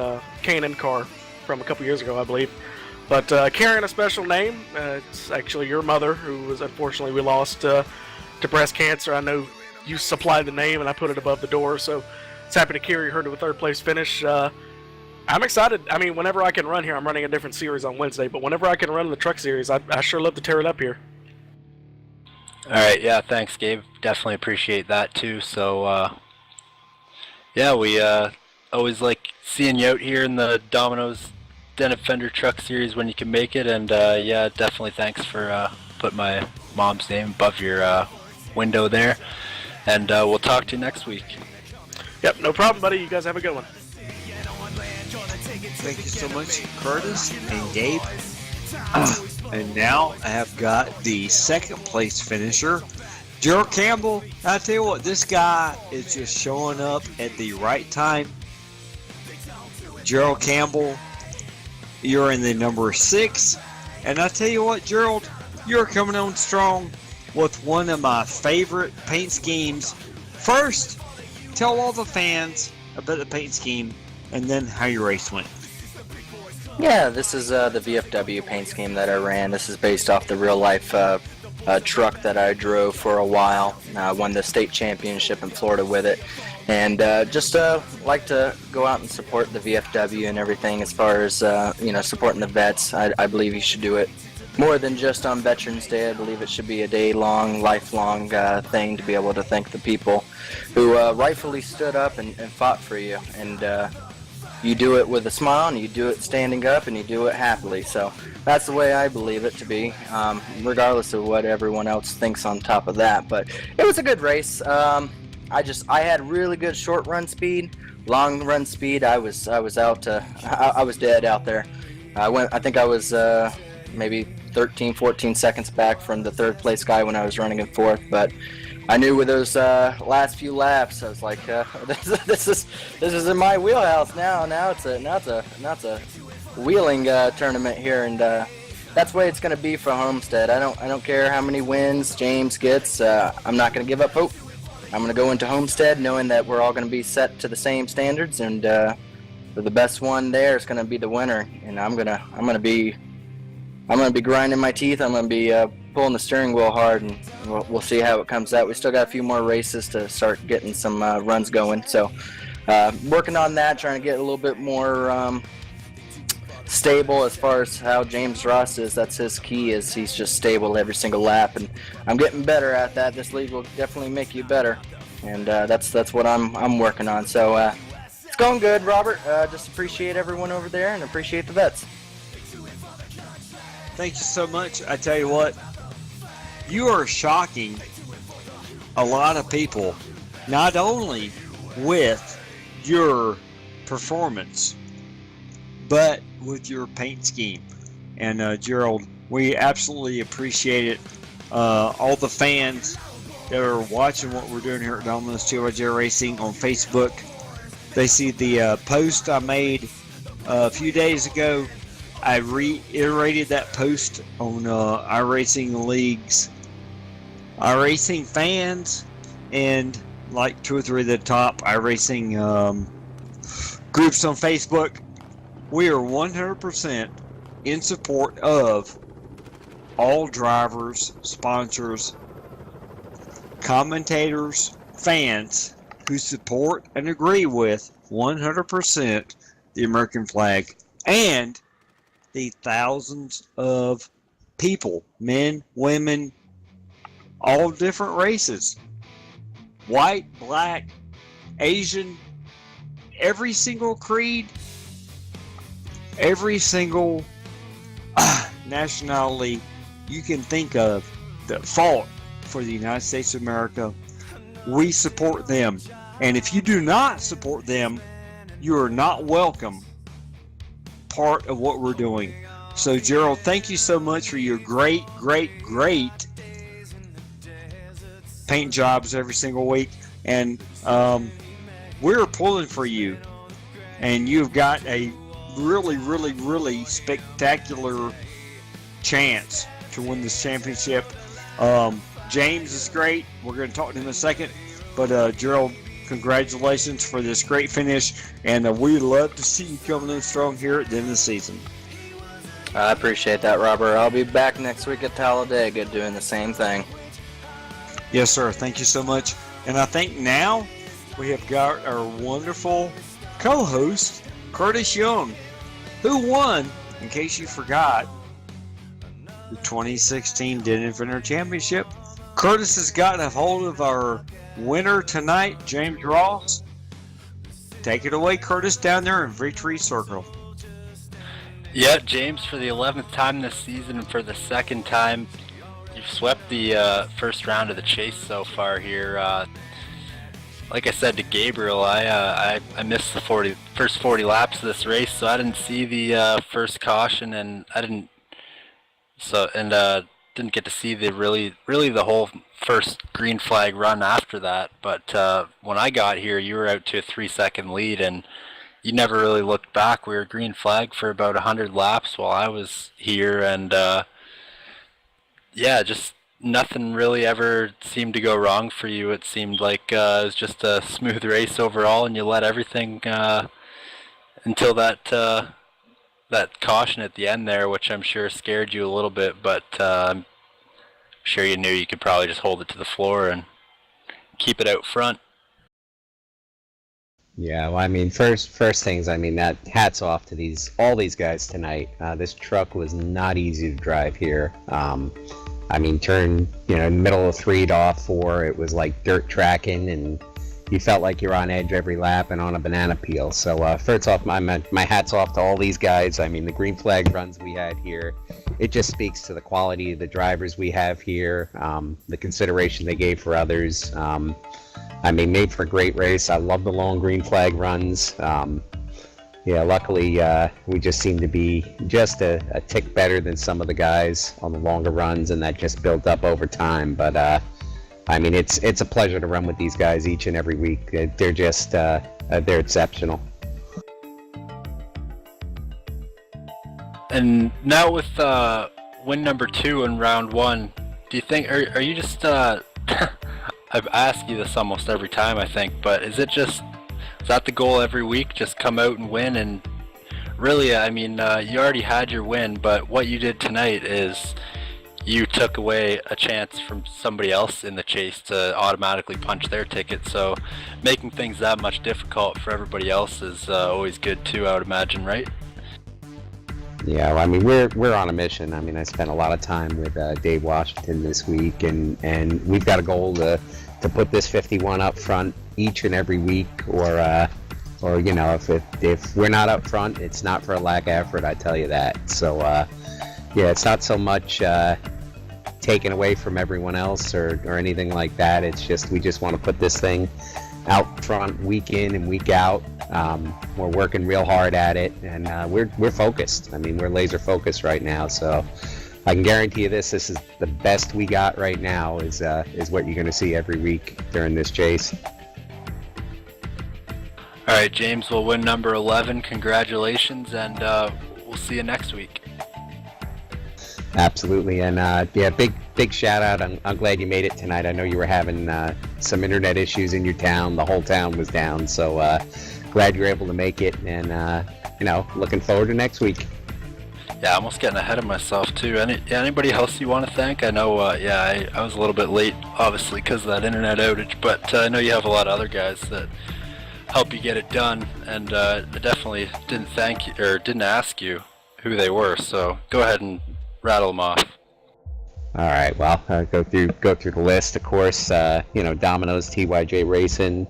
K&N car from a couple years ago, I believe. But carrying a special name, it's actually your mother, who was unfortunately we lost to breast cancer. I know you supplied the name, and I put it above the door, so it's happy to carry her to a third place finish. I'm excited. I mean, whenever I can run here, I'm running a different series on Wednesday, but whenever I can run the truck series, I sure love to tear it up here. All right, yeah, thanks, Gabe. Definitely appreciate that too. So, yeah, we always like seeing you out here in the Domino's Den Fender Truck Series when you can make it, and yeah, definitely thanks for putting my mom's name above your window there, and we'll talk to you next week. Yep, no problem, buddy. You guys have a good one. Thank you so much, Curtis and Gabe. And now I have got the second place finisher, Gerald Campbell. I tell you what, this guy is just showing up at the right time. Gerald Campbell, you're in the number 6. And I tell you what, Gerald, you're coming on strong with one of my favorite paint schemes. First, tell all the fans about the paint scheme and then how your race went. Yeah, this is the VFW paint scheme that I ran. This is based off the real-life truck that I drove for a while. I won the state championship in Florida with it. And just like to go out and support the VFW and everything as far as, supporting the vets. I believe you should do it more than just on Veterans Day. I believe it should be a day-long, lifelong thing to be able to thank the people who rightfully stood up and fought for you. And you do it with a smile, and you do it standing up, and you do it happily. So that's the way I believe it to be, regardless of what everyone else thinks on top of that. But it was a good race. I had really good short run speed, long run speed. I was dead out there. I think I was maybe 13, 14 seconds back from the third place guy when I was running in fourth, but I knew with those last few laps, I was like, this is in my wheelhouse now. Now it's a wheeling tournament here, and that's the way it's going to be for Homestead. I don't care how many wins James gets. I'm not going to give up hope. I'm going to go into Homestead knowing that we're all going to be set to the same standards, and for the best one there is going to be the winner. And I'm going to be grinding my teeth. I'm going to be pulling the steering wheel hard, and we'll see how it comes out. We still got a few more races to start getting some runs going, so working on that, trying to get a little bit more stable as far as how James Ross is. That's his key, is he's just stable every single lap, and I'm getting better at that. This league will definitely make you better, and that's what I'm working on. So it's going good, Robert. Just appreciate everyone over there and appreciate the vets. Thank you so much. I tell you what, you are shocking a lot of people, not only with your performance, but with your paint scheme. And Gerald, we absolutely appreciate it. All the fans that are watching what we're doing here at Domino's TYJ Racing on Facebook, they see the post I made a few days ago. I reiterated that post on iRacing League's iRacing fans, and like 2 or 3 of the top iRacing groups on Facebook. We are 100% in support of all drivers, sponsors, commentators, fans who support and agree with 100% the American flag, and the thousands of people, men, women, all different races, white, black, Asian, every single creed, every single nationality you can think of that fought for the United States of America. We support them. And if you do not support them, you are not welcome part of what we're doing. So Gerald, thank you so much for your great paint jobs every single week. And we're pulling for you. And you've got a really spectacular chance to win this championship. James is great. We're going to talk to him in a second. But Gerald, congratulations for this great finish, and we'd love to see you coming in strong here at the end of the season. I appreciate that, Robert. I'll be back next week at Talladega doing the same thing. Yes, sir. Thank you so much. And I think now we have got our wonderful co-host, Curtis Young, who won, in case you forgot, the 2016 Denton Fender Championship. Curtis has gotten a hold of our winner tonight, James Ross. Take it away, Curtis, down there in Victory Circle. Yeah, James, for the 11th time this season and for the second time, you've swept the first round of the chase so far here. Like I said to Gabriel, I missed the first 40 laps of this race, so I didn't see the first caution, and didn't get to see the really the whole first green flag run after that. But when I got here, you were out to a 3-second lead, and you never really looked back. We were green flag for about 100 laps while I was here, and yeah, just nothing really ever seemed to go wrong for you. It seemed like it was just a smooth race overall, and you let everything until that caution at the end there, which I'm sure scared you a little bit, but I'm sure you knew you could probably just hold it to the floor and keep it out front. Yeah, well, I mean, first things, I mean, that hats off to all these guys tonight. This truck was not easy to drive here. I mean, turn, in the middle of 3 to off 4, it was like dirt tracking, and you felt like you're on edge every lap and on a banana peel. So first off, my hat's off to all these guys. I mean, the green flag runs we had here, it just speaks to the quality of the drivers we have here, the consideration they gave for others. I mean, made for a great race. I love the long green flag runs. Yeah, luckily we just seem to be just a tick better than some of the guys on the longer runs, and that just built up over time. But I mean, it's a pleasure to run with these guys each and every week. They're just they're exceptional. And now with win number 2 in round 1, do you think are you just I've asked you this almost every time, I think, but is that the goal every week? Just come out and win? And really, I mean, you already had your win, but what you did tonight is you took away a chance from somebody else in the chase to automatically punch their ticket. So making things that much difficult for everybody else is always good too, I would imagine, right? Yeah, well, I mean, we're on a mission. I mean, I spent a lot of time with Dave Washington this week, and we've got a goal to put this 51 up front each and every week, or if we're not up front, it's not for a lack of effort, I tell you that. So yeah, it's not so much taken away from everyone else or anything like that. It's just we just want to put this thing out front week in and week out. We're working real hard at it, and we're focused. I mean, we're laser focused right now. So I can guarantee you this is the best we got right now is what you're going to see every week during this chase. All right, James will win number 11. Congratulations, and we'll see you next week. Absolutely, and yeah, big shout out. I'm glad you made it tonight. I know you were having some internet issues in your town. The whole town was down, so glad you were able to make it, and looking forward to next week. Yeah, almost getting ahead of myself too. Anybody else you want to thank? I know, I was a little bit late, obviously, because of that internet outage, but I know you have a lot of other guys that help you get it done, and I definitely didn't thank you or didn't ask you who they were. So go ahead and rattle them off. All right, well, go through the list. Of course, Domino's, TYJ Racing,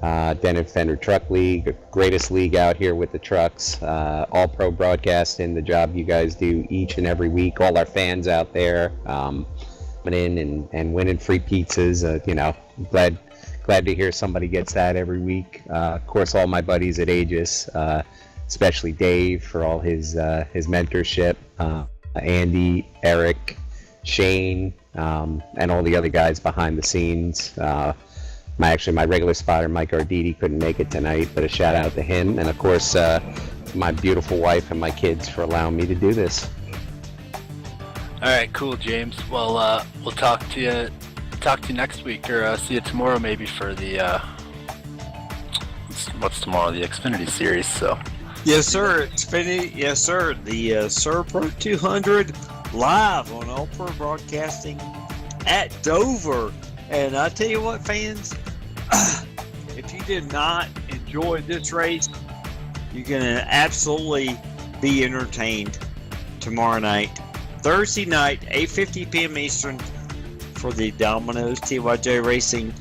Denver Fender Truck League, greatest league out here with the trucks. All Pro Broadcasting, the job you guys do each and every week. All our fans out there coming in and winning free pizzas. Glad to hear somebody gets that every week. Of course, all my buddies at Aegis, especially Dave for all his mentorship. Andy, Eric, Shane, and all the other guys behind the scenes. My regular spotter, Mike Arditi, couldn't make it tonight, but a shout out to him. And of course, my beautiful wife and my kids for allowing me to do this. All right, cool, James. Well, we'll talk to you next week, or see you tomorrow maybe for the what's tomorrow, the Xfinity series. So Yes, sir. Xfinity. Yes, sir. The Serpro 200 live on All Pro Broadcasting at Dover. And I tell you what, fans, if you did not enjoy this race, you're going to absolutely be entertained tomorrow night. Thursday night, 8:50 p.m. Eastern, for the Domino's TYJ Racing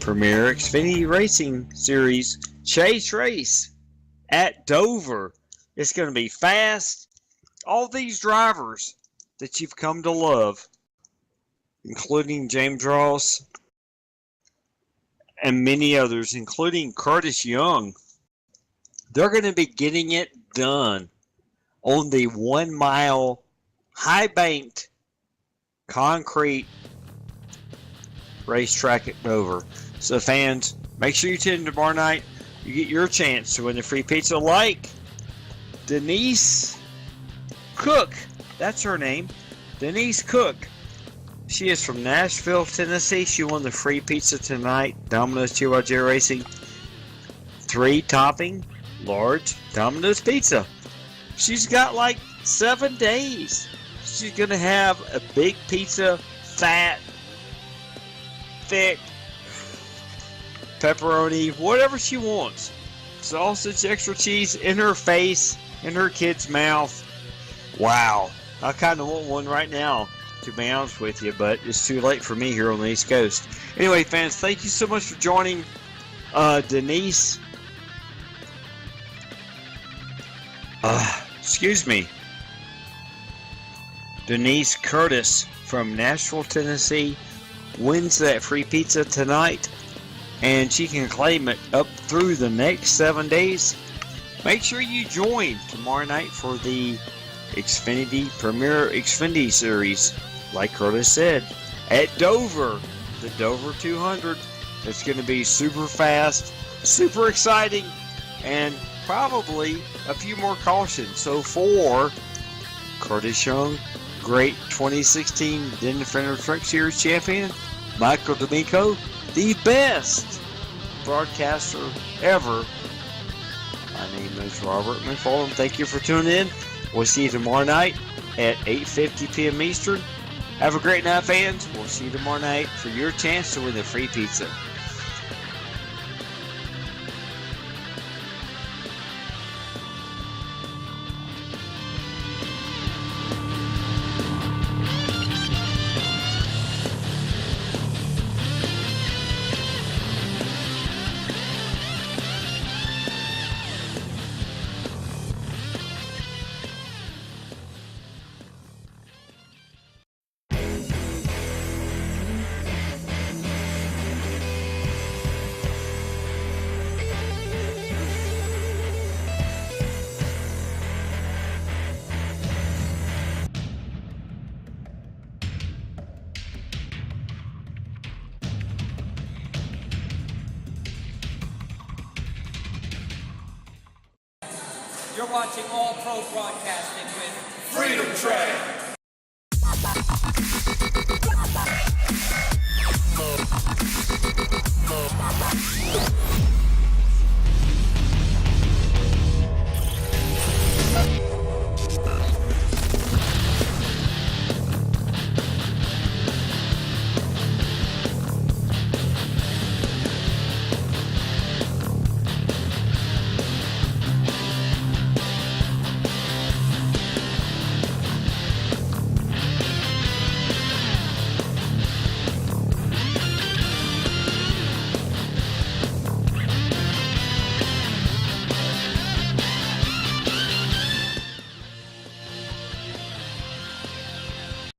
Premier Xfinity Racing Series Chase Race at Dover. It's going to be fast. All these drivers that you've come to love, including James Ross and many others, including Curtis Young, they're going to be getting it done on the 1 mile high banked concrete racetrack at Dover. So fans, make sure you tune in tomorrow night. You get your chance to win the free pizza like Denise Cook. That's her name. Denise Cook. She is from Nashville, Tennessee. She won the free pizza tonight. Domino's TYJ Racing. 3-topping large Domino's pizza. She's got like 7 days. She's going to have a big pizza, fat, thick, pepperoni, whatever she wants. Sausage, extra cheese in her face, in her kid's mouth. Wow. I kind of want one right now, to be honest with you, but it's too late for me here on the East Coast. Anyway, fans, thank you so much for joining Denise. Denise Curtis from Nashville, Tennessee wins that free pizza tonight, and she can claim it up through the next 7 days. Make sure you join tomorrow night for the Xfinity Premier Xfinity Series, like Curtis said, at Dover, the Dover 200. It's going to be super fast, super exciting, and probably a few more cautions. So for Curtis Young, great 2016 Denver Fender Truck Series champion, Michael D'Amico, the best broadcaster ever. My name is Robert McFarland. Thank you for tuning in. We'll see you tomorrow night at 8:50 p.m. Eastern. Have a great night, fans. We'll see you tomorrow night for your chance to win the free pizza. You're watching All Pro Broadcasting with Freedom Train.